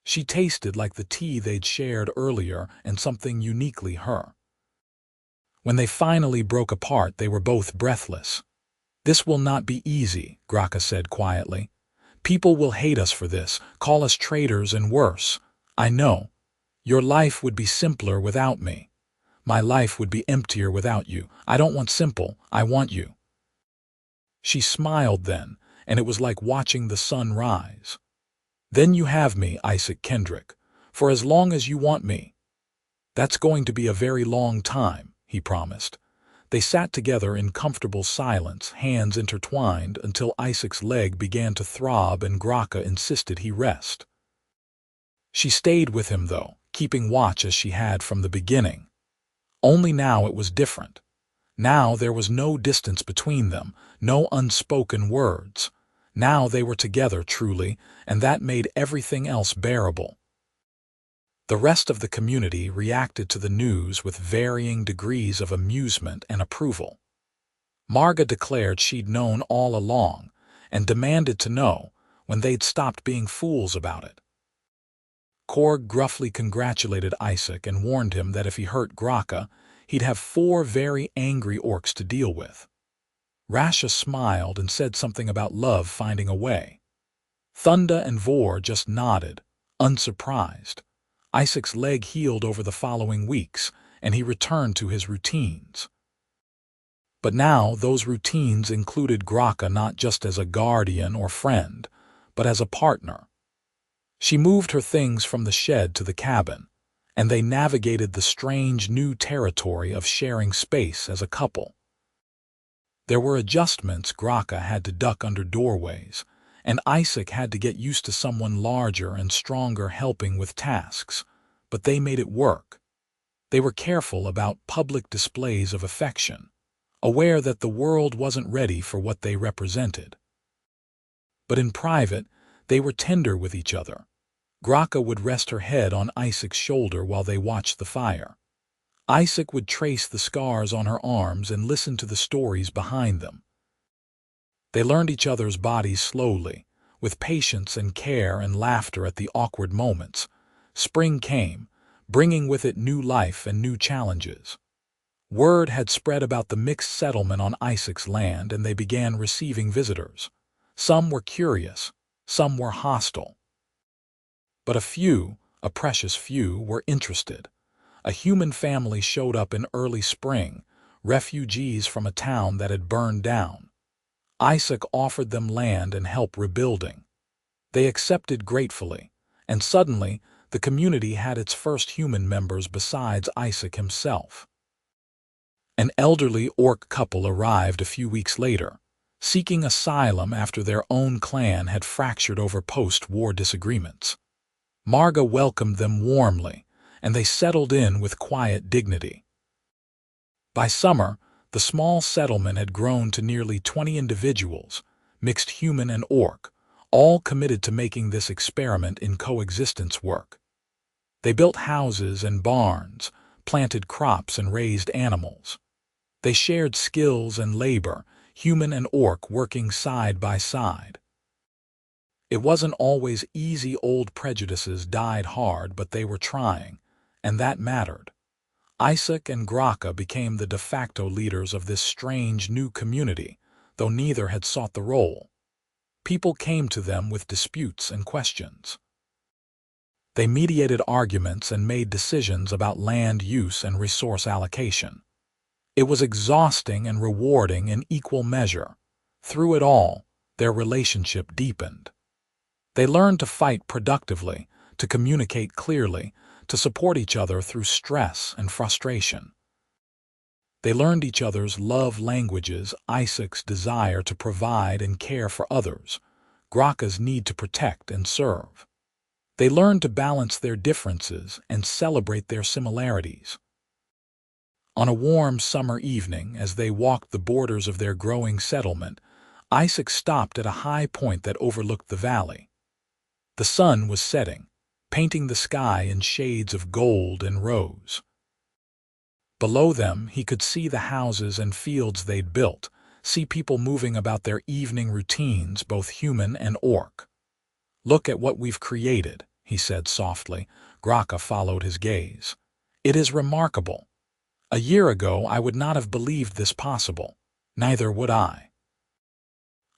S1: She tasted like the tea they'd shared earlier, and something uniquely her. When they finally broke apart, they were both breathless. "This will not be easy," Grokha said quietly. "People will hate us for this, call us traitors and worse. I know. Your life would be simpler without me. My life would be emptier without you. I don't want simple, I want you." She smiled then, and it was like watching the sun rise. "Then you have me, Isaac Kendrick, for as long as you want me." "That's going to be a very long time," he promised. They sat together in comfortable silence, hands intertwined, until Isaac's leg began to throb and Grokha insisted he rest. She stayed with him, though, keeping watch as she had from the beginning. Only now it was different. Now there was no distance between them, no unspoken words. Now they were together truly, and that made everything else bearable. The rest of the community reacted to the news with varying degrees of amusement and approval. Marga declared she'd known all along, and demanded to know when they'd stopped being fools about it. Korg gruffly congratulated Isaac and warned him that if he hurt Grokha, he'd have 4 very angry orcs to deal with. Rasha smiled and said something about love finding a way. Thunda and Vor just nodded, unsurprised. Isaac's leg healed over the following weeks, and he returned to his routines. But now those routines included Grokha not just as a guardian or friend, but as a partner. She moved her things from the shed to the cabin, and they navigated the strange new territory of sharing space as a couple. There were adjustments. Grokha had to duck under doorways, and Isaac had to get used to someone larger and stronger helping with tasks, but they made it work. They were careful about public displays of affection, aware that the world wasn't ready for what they represented. But in private, they were tender with each other. Grokha would rest her head on Isaac's shoulder while they watched the fire. Isaac would trace the scars on her arms and listen to the stories behind them. They learned each other's bodies slowly, with patience and care and laughter at the awkward moments. Spring came, bringing with it new life and new challenges. Word had spread about the mixed settlement on Isaac's land, and they began receiving visitors. Some were curious, some were hostile. But a precious few, were interested. A human family showed up in early spring, refugees from a town that had burned down. Isaac offered them land and help rebuilding. They accepted gratefully, and suddenly the community had its first human members besides Isaac himself. An elderly orc couple arrived a few weeks later, seeking asylum after their own clan had fractured over post-war disagreements. Marga welcomed them warmly, and they settled in with quiet dignity. By summer, the small settlement had grown to nearly 20 individuals, mixed human and orc, all committed to making this experiment in coexistence work. They built houses and barns, planted crops and raised animals. They shared skills and labor, human and orc working side by side. It wasn't always easy. Old prejudices died hard, but they were trying, and that mattered. Isaac and Grokha became the de facto leaders of this strange new community, though neither had sought the role. People came to them with disputes and questions. They mediated arguments and made decisions about land use and resource allocation. It was exhausting and rewarding in equal measure. Through it all, their relationship deepened. They learned to fight productively, to communicate clearly, to support each other through stress and frustration. They learned each other's love languages, Isaac's desire to provide and care for others, Grokha's need to protect and serve. They learned to balance their differences and celebrate their similarities. On a warm summer evening, as they walked the borders of their growing settlement, Isaac stopped at a high point that overlooked the valley. The sun was setting, painting the sky in shades of gold and rose. Below them, he could see the houses and fields they'd built, see people moving about their evening routines, both human and orc. "Look at what we've created," he said softly. Grokha followed his gaze. "It is remarkable. A year ago, I would not have believed this possible. Neither would I."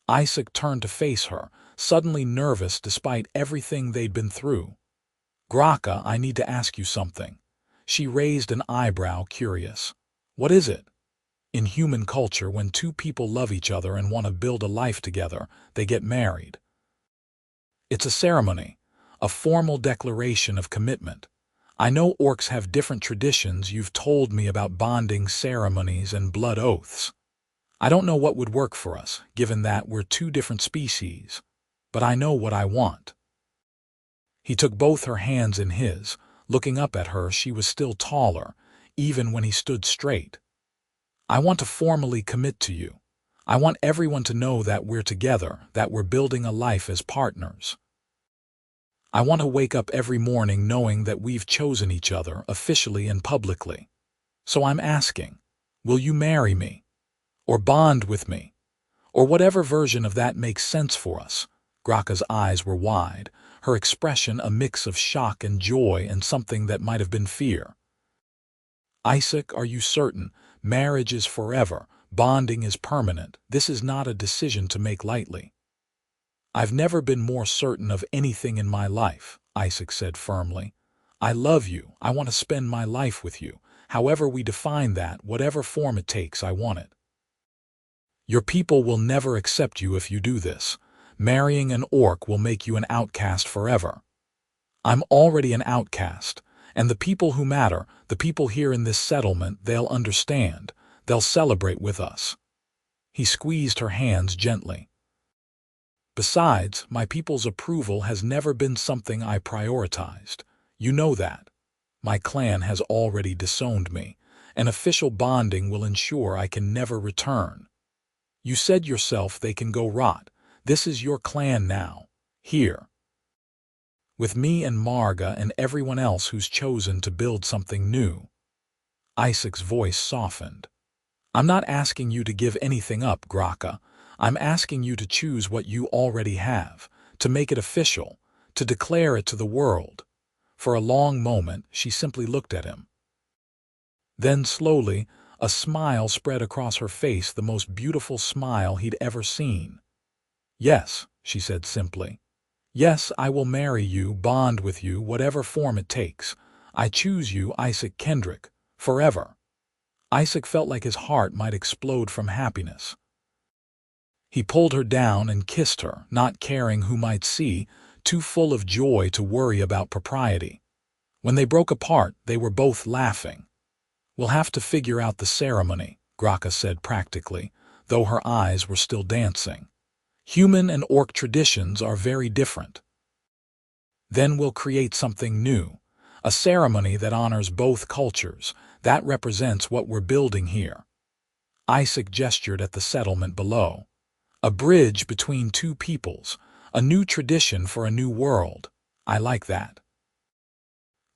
S1: Isaac turned to face her, suddenly nervous despite everything they'd been through. "Grokha, I need to ask you something." She raised an eyebrow, curious. "What is it?" "In human culture, when two people love each other and want to build a life together, they get married. It's a ceremony, a formal declaration of commitment. I know orcs have different traditions. You've told me about bonding ceremonies and blood oaths. I don't know what would work for us, given that we're two different species, but I know what I want." He took both her hands in his, looking up at her. She was still taller, even when he stood straight. "I want to formally commit to you. I want everyone to know that we're together, that we're building a life as partners. I want to wake up every morning knowing that we've chosen each other, officially and publicly. So I'm asking, will you marry me? Or bond with me? Or whatever version of that makes sense for us?" Grokha's eyes were wide, her expression a mix of shock and joy and something that might have been fear. "Isaac, are you certain? Marriage is forever. Bonding is permanent. This is not a decision to make lightly." "I've never been more certain of anything in my life," Isaac said firmly. "I love you. I want to spend my life with you. However we define that, whatever form it takes, I want it. Your people will never accept you if you do this. Marrying an orc will make you an outcast forever. I'm already an outcast, and the people who matter, the people here in this settlement, they'll understand. They'll celebrate with us." He squeezed her hands gently. "Besides, my people's approval has never been something I prioritized. You know that. My clan has already disowned me. An official bonding will ensure I can never return. You said yourself they can go rot. This is your clan now. Here. With me and Marga and everyone else who's chosen to build something new." Isaac's voice softened. "I'm not asking you to give anything up, Grokha. I'm asking you to choose what you already have, to make it official, to declare it to the world." For a long moment, she simply looked at him. Then slowly, a smile spread across her face, the most beautiful smile he'd ever seen. Yes, she said simply. Yes, I will marry you, bond with you, whatever form it takes. I choose you, Isaac Kendrick, forever. Isaac felt like his heart might explode from happiness. He pulled her down and kissed her, not caring who might see, too full of joy to worry about propriety. When they broke apart, they were both laughing. We'll have to figure out the ceremony, Grokha said practically, though her eyes were still dancing. Human and orc traditions are very different. Then we'll create something new, a ceremony that honors both cultures. That represents what we're building here. Isaac gestured at the settlement below. A bridge between two peoples, a new tradition for a new world. I like that.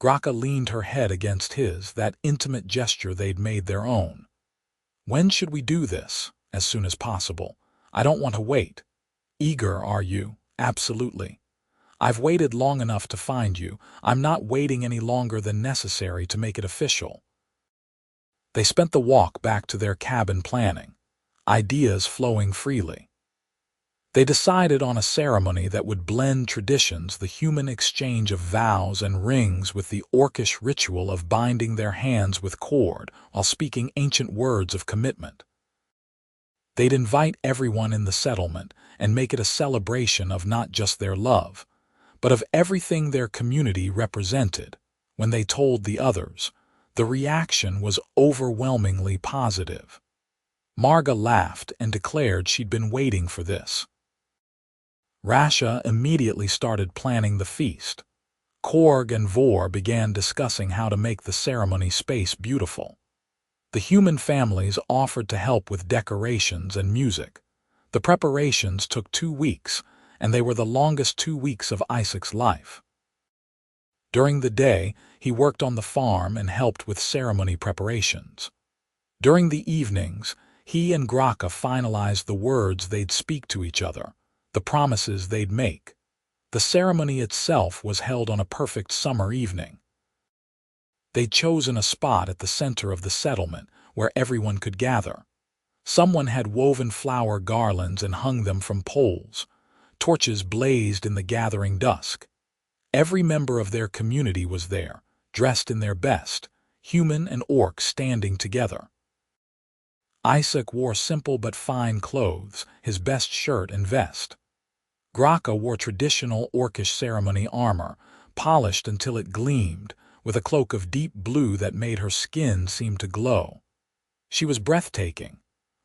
S1: Grokha leaned her head against his, that intimate gesture they'd made their own. When should we do this? As soon as possible. I don't want to wait. Eager, are you? Absolutely. I've waited long enough to find you. I'm not waiting any longer than necessary to make it official. They spent the walk back to their cabin planning, ideas flowing freely. They decided on a ceremony that would blend traditions, the human exchange of vows and rings, with the orcish ritual of binding their hands with cord while speaking ancient words of commitment. They'd invite everyone in the settlement and make it a celebration of not just their love, but of everything their community represented. When they told the others, the reaction was overwhelmingly positive. Marga laughed and declared she'd been waiting for this. Rasha immediately started planning the feast. Korg and Vor began discussing how to make the ceremony space beautiful. The human families offered to help with decorations and music. The preparations took 2 weeks, and they were the longest 2 weeks of Isaac's life. During the day, he worked on the farm and helped with ceremony preparations. During the evenings, he and Grokha finalized the words they'd speak to each other, the promises they'd make. The ceremony itself was held on a perfect summer evening. They'd chosen a spot at the center of the settlement where everyone could gather. Someone had woven flower garlands and hung them from poles. Torches blazed in the gathering dusk. Every member of their community was there, dressed in their best, human and orc standing together. Isaac wore simple but fine clothes, his best shirt and vest. Grokha wore traditional orcish ceremony armor, polished until it gleamed, with a cloak of deep blue that made her skin seem to glow. She was breathtaking.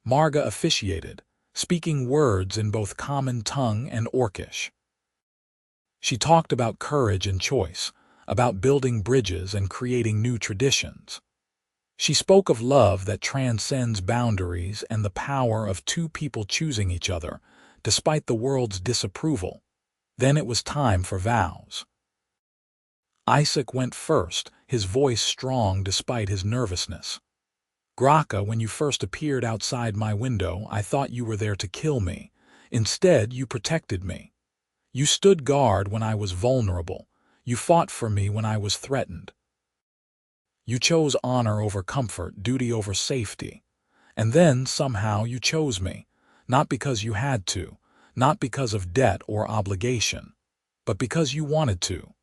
S1: Marga officiated, speaking words in both common tongue and orcish. She talked about courage and choice, about building bridges and creating new traditions. She spoke of love that transcends boundaries and the power of two people choosing each other, despite the world's disapproval. Then it was time for vows. Isaac went first, his voice strong despite his nervousness. Grokha, when you first appeared outside my window, I thought you were there to kill me. Instead, you protected me. You stood guard when I was vulnerable. You fought for me when I was threatened. You chose honor over comfort, duty over safety. And then, somehow, you chose me. Not because you had to, not because of debt or obligation, but because you wanted to.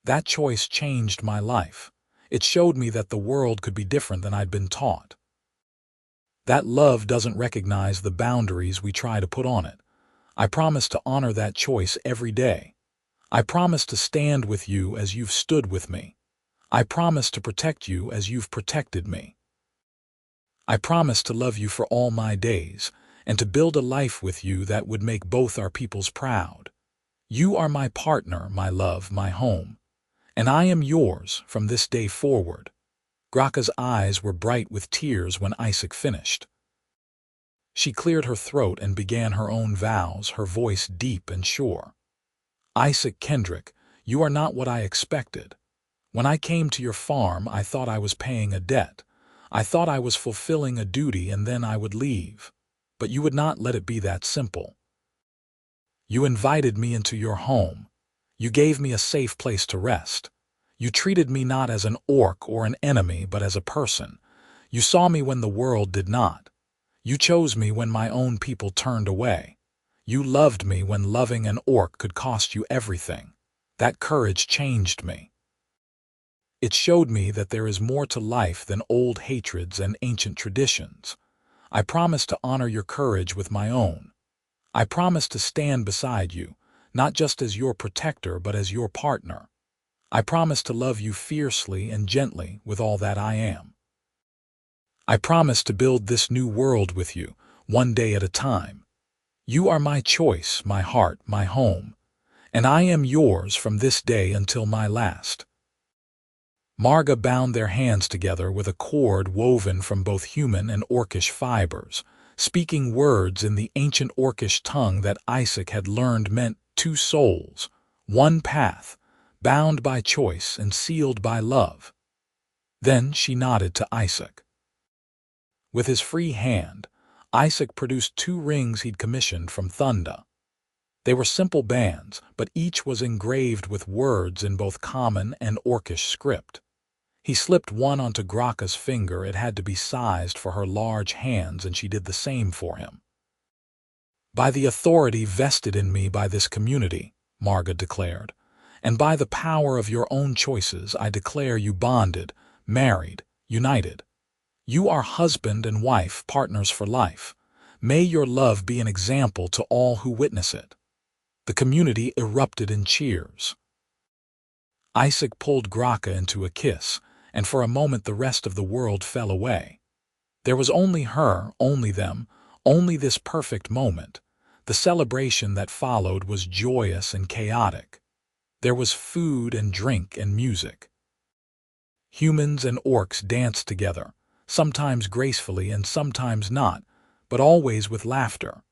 S1: That choice changed my life. It showed me that the world could be different than I'd been taught. That love doesn't recognize the boundaries we try to put on it. I promise to honor that choice every day. I promise to stand with you as you've stood with me. I promise to protect you as you've protected me. I promise to love you for all my days, and to build a life with you that would make both our peoples proud. You are my partner, my love, my home. And I am yours from this day forward. Grokha's eyes were bright with tears when Isaac finished. She cleared her throat and began her own vows, her voice deep and sure. Isaac Kendrick, you are not what I expected. When I came to your farm, I thought I was paying a debt. I thought I was fulfilling a duty and then I would leave. But you would not let it be that simple. You invited me into your home. You gave me a safe place to rest. You treated me not as an orc or an enemy, but as a person. You saw me when the world did not. You chose me when my own people turned away. You loved me when loving an orc could cost you everything. That courage changed me. It showed me that there is more to life than old hatreds and ancient traditions. I promise to honor your courage with my own. I promise to stand beside you, not just as your protector but as your partner. I promise to love you fiercely and gently with all that I am. I promise to build this new world with you, one day at a time. You are my choice, my heart, my home, and I am yours from this day until my last. Marga bound their hands together with a cord woven from both human and orcish fibers, speaking words in the ancient orcish tongue that Isaac had learned meant two souls, one path, bound by choice and sealed by love. Then she nodded to Isaac. With his free hand, Isaac produced 2 rings he'd commissioned from Thunda. They were simple bands, but each was engraved with words in both common and orcish script. He slipped one onto Grokha's finger. It had to be sized for her large hands, and she did the same for him. "By the authority vested in me by this community," Marga declared, "and by the power of your own choices, I declare you bonded, married, united. You are husband and wife, partners for life. May your love be an example to all who witness it." The community erupted in cheers. Isaac pulled Grokha into a kiss, and for a moment the rest of the world fell away. There was only her, only them, only this perfect moment. The celebration that followed was joyous and chaotic. There was food and drink and music. Humans and orcs danced together, sometimes gracefully and sometimes not, but always with laughter.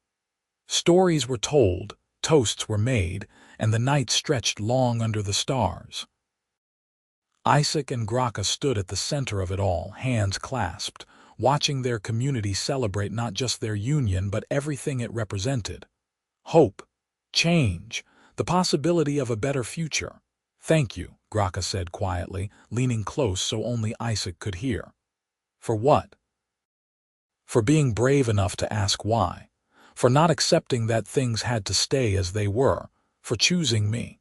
S1: Stories were told, toasts were made, and the night stretched long under the stars. Isaac and Grokha stood at the center of it all, hands clasped, watching their community celebrate not just their union but everything it represented. Hope, change, the possibility of a better future. "Thank you," Grokha said quietly, leaning close so only Isaac could hear. "For what?" "For being brave enough to ask why. For not accepting that things had to stay as they were. For choosing me."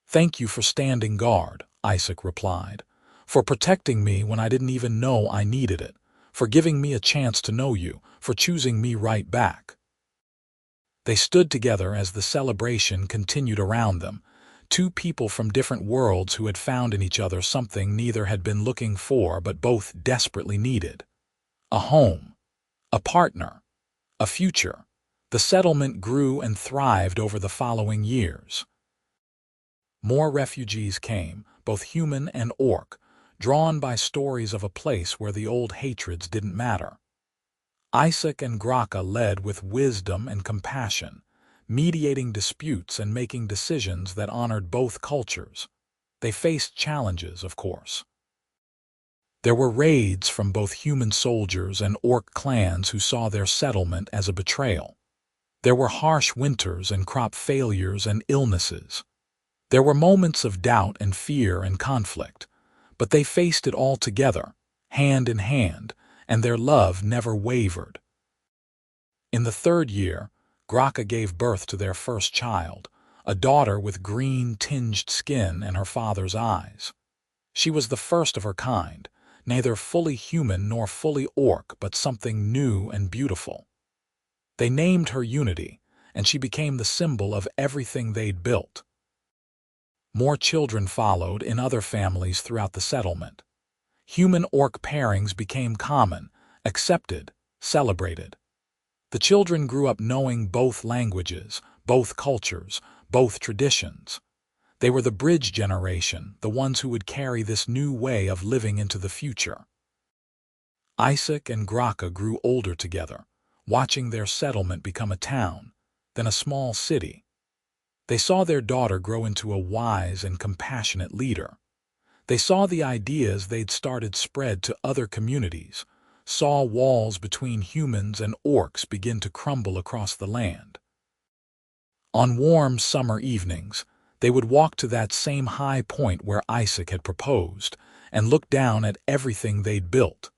S1: "Thank you for standing guard," Isaac replied. "For protecting me when I didn't even know I needed it. For giving me a chance to know you. For choosing me right back." They stood together as the celebration continued around them. 2 people from different worlds who had found in each other something neither had been looking for but both desperately needed. A home, a partner, a future. The settlement grew and thrived over the following years. More refugees came, both human and orc, drawn by stories of a place where the old hatreds didn't matter. Isaac and Grokha led with wisdom and compassion, mediating disputes and making decisions that honored both cultures. They faced challenges, of course. There were raids from both human soldiers and orc clans who saw their settlement as a betrayal. There were harsh winters and crop failures and illnesses. There were moments of doubt and fear and conflict, but they faced it all together, hand in hand, and their love never wavered. In the 3rd year, Grokha gave birth to their first child, a daughter with green-tinged skin and her father's eyes. She was the first of her kind, neither fully human nor fully orc, but something new and beautiful. They named her Unity, and she became the symbol of everything they'd built. More children followed in other families throughout the settlement. Human-orc pairings became common, accepted, celebrated. The children grew up knowing both languages, both cultures, both traditions. They were the bridge generation, the ones who would carry this new way of living into the future. Isaac and Grokha grew older together, watching their settlement become a town, then a small city. They saw their daughter grow into a wise and compassionate leader. They saw the ideas they'd started spread to other communities, saw walls between humans and orcs begin to crumble across the land. On warm summer evenings, they would walk to that same high point where Isaac had proposed and look down at everything they'd built.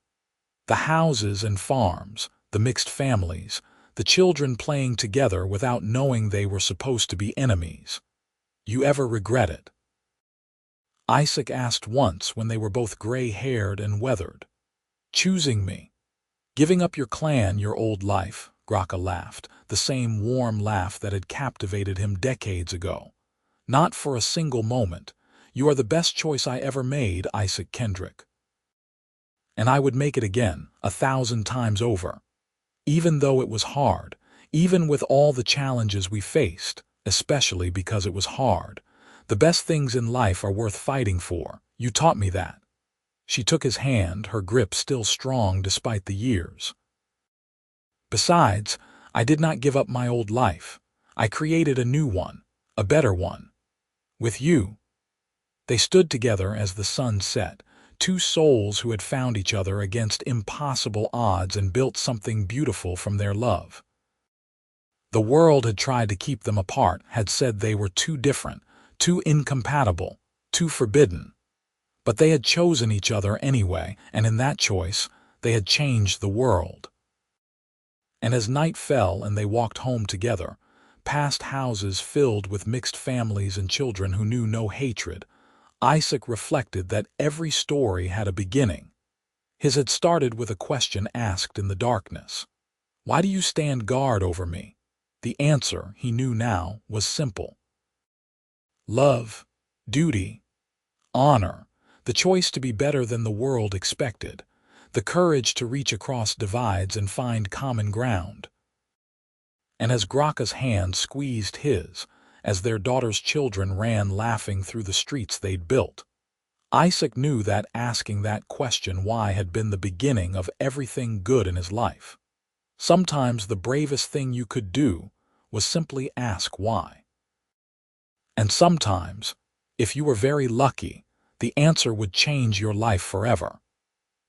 S1: The houses and farms, the mixed families, the children playing together without knowing they were supposed to be enemies. You ever regret it? Isaac asked once when they were both gray-haired and weathered. Choosing me. Giving up your clan, your old life, Grokha laughed, the same warm laugh that had captivated him decades ago. Not for a single moment. You are the best choice I ever made, Isaac Kendrick. And I would make it again, 1,000 times over. Even though it was hard, even with all the challenges we faced, especially because it was hard, the best things in life are worth fighting for. You taught me that. She took his hand, her grip still strong despite the years. Besides, I did not give up my old life. I created a new one, a better one. With you. They stood together as the sun set, two souls who had found each other against impossible odds and built something beautiful from their love. The world had tried to keep them apart, had said they were too different, too incompatible, too forbidden. But they had chosen each other anyway, and in that choice, they had changed the world. And as night fell and they walked home together, past houses filled with mixed families and children who knew no hatred, Isaac reflected that every story had a beginning. His had started with a question asked in the darkness. Why do you stand guard over me? The answer, he knew now, was simple. Love, duty, honor, the choice to be better than the world expected, the courage to reach across divides and find common ground. And as Grokha's hand squeezed his, as their daughter's children ran laughing through the streets they'd built, Isaac knew that asking that question why had been the beginning of everything good in his life. Sometimes the bravest thing you could do was simply ask why. And sometimes, if you were very lucky, the answer would change your life forever.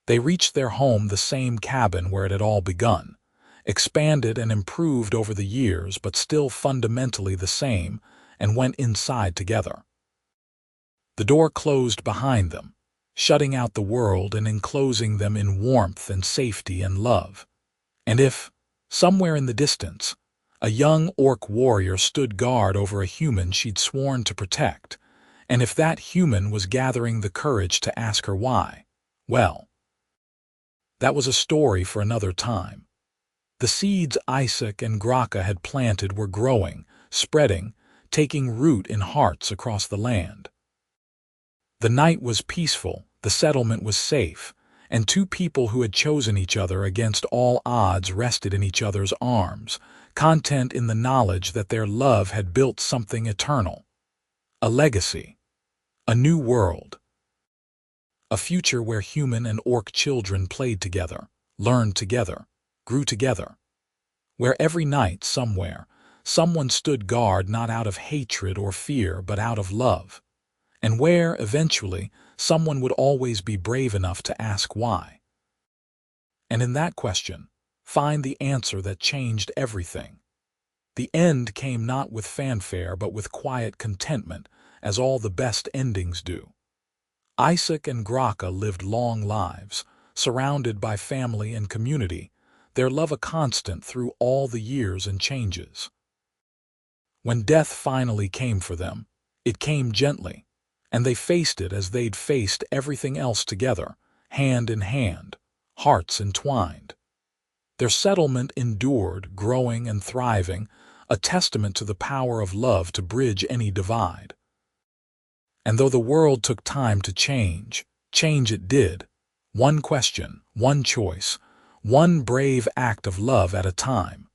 S1: They reached their home, the same cabin where it had all begun, expanded and improved over the years but still fundamentally the same, and went inside together. The door closed behind them, shutting out the world and enclosing them in warmth and safety and love. And if, somewhere in the distance, a young orc warrior stood guard over a human she'd sworn to protect, and if that human was gathering the courage to ask her why, well, that was a story for another time. The seeds Isaac and Grokha had planted were growing, spreading, taking root in hearts across the land. The night was peaceful, the settlement was safe, and two people who had chosen each other against all odds rested in each other's arms, content in the knowledge that their love had built something eternal. A legacy. A new world. A future where human and orc children played together, learned together, grew together. Where every night, somewhere, someone stood guard not out of hatred or fear but out of love. And where, eventually, someone would always be brave enough to ask why. And in that question, find the answer that changed everything. The end came not with fanfare but with quiet contentment, as all the best endings do. Isaac and Grokha lived long lives, surrounded by family and community, their love a constant through all the years and changes. When death finally came for them, it came gently, and they faced it as they'd faced everything else together, hand in hand, hearts entwined. Their settlement endured, growing and thriving, a testament to the power of love to bridge any divide. And though the world took time to change it did, one question, one choice, one brave act of love at a time.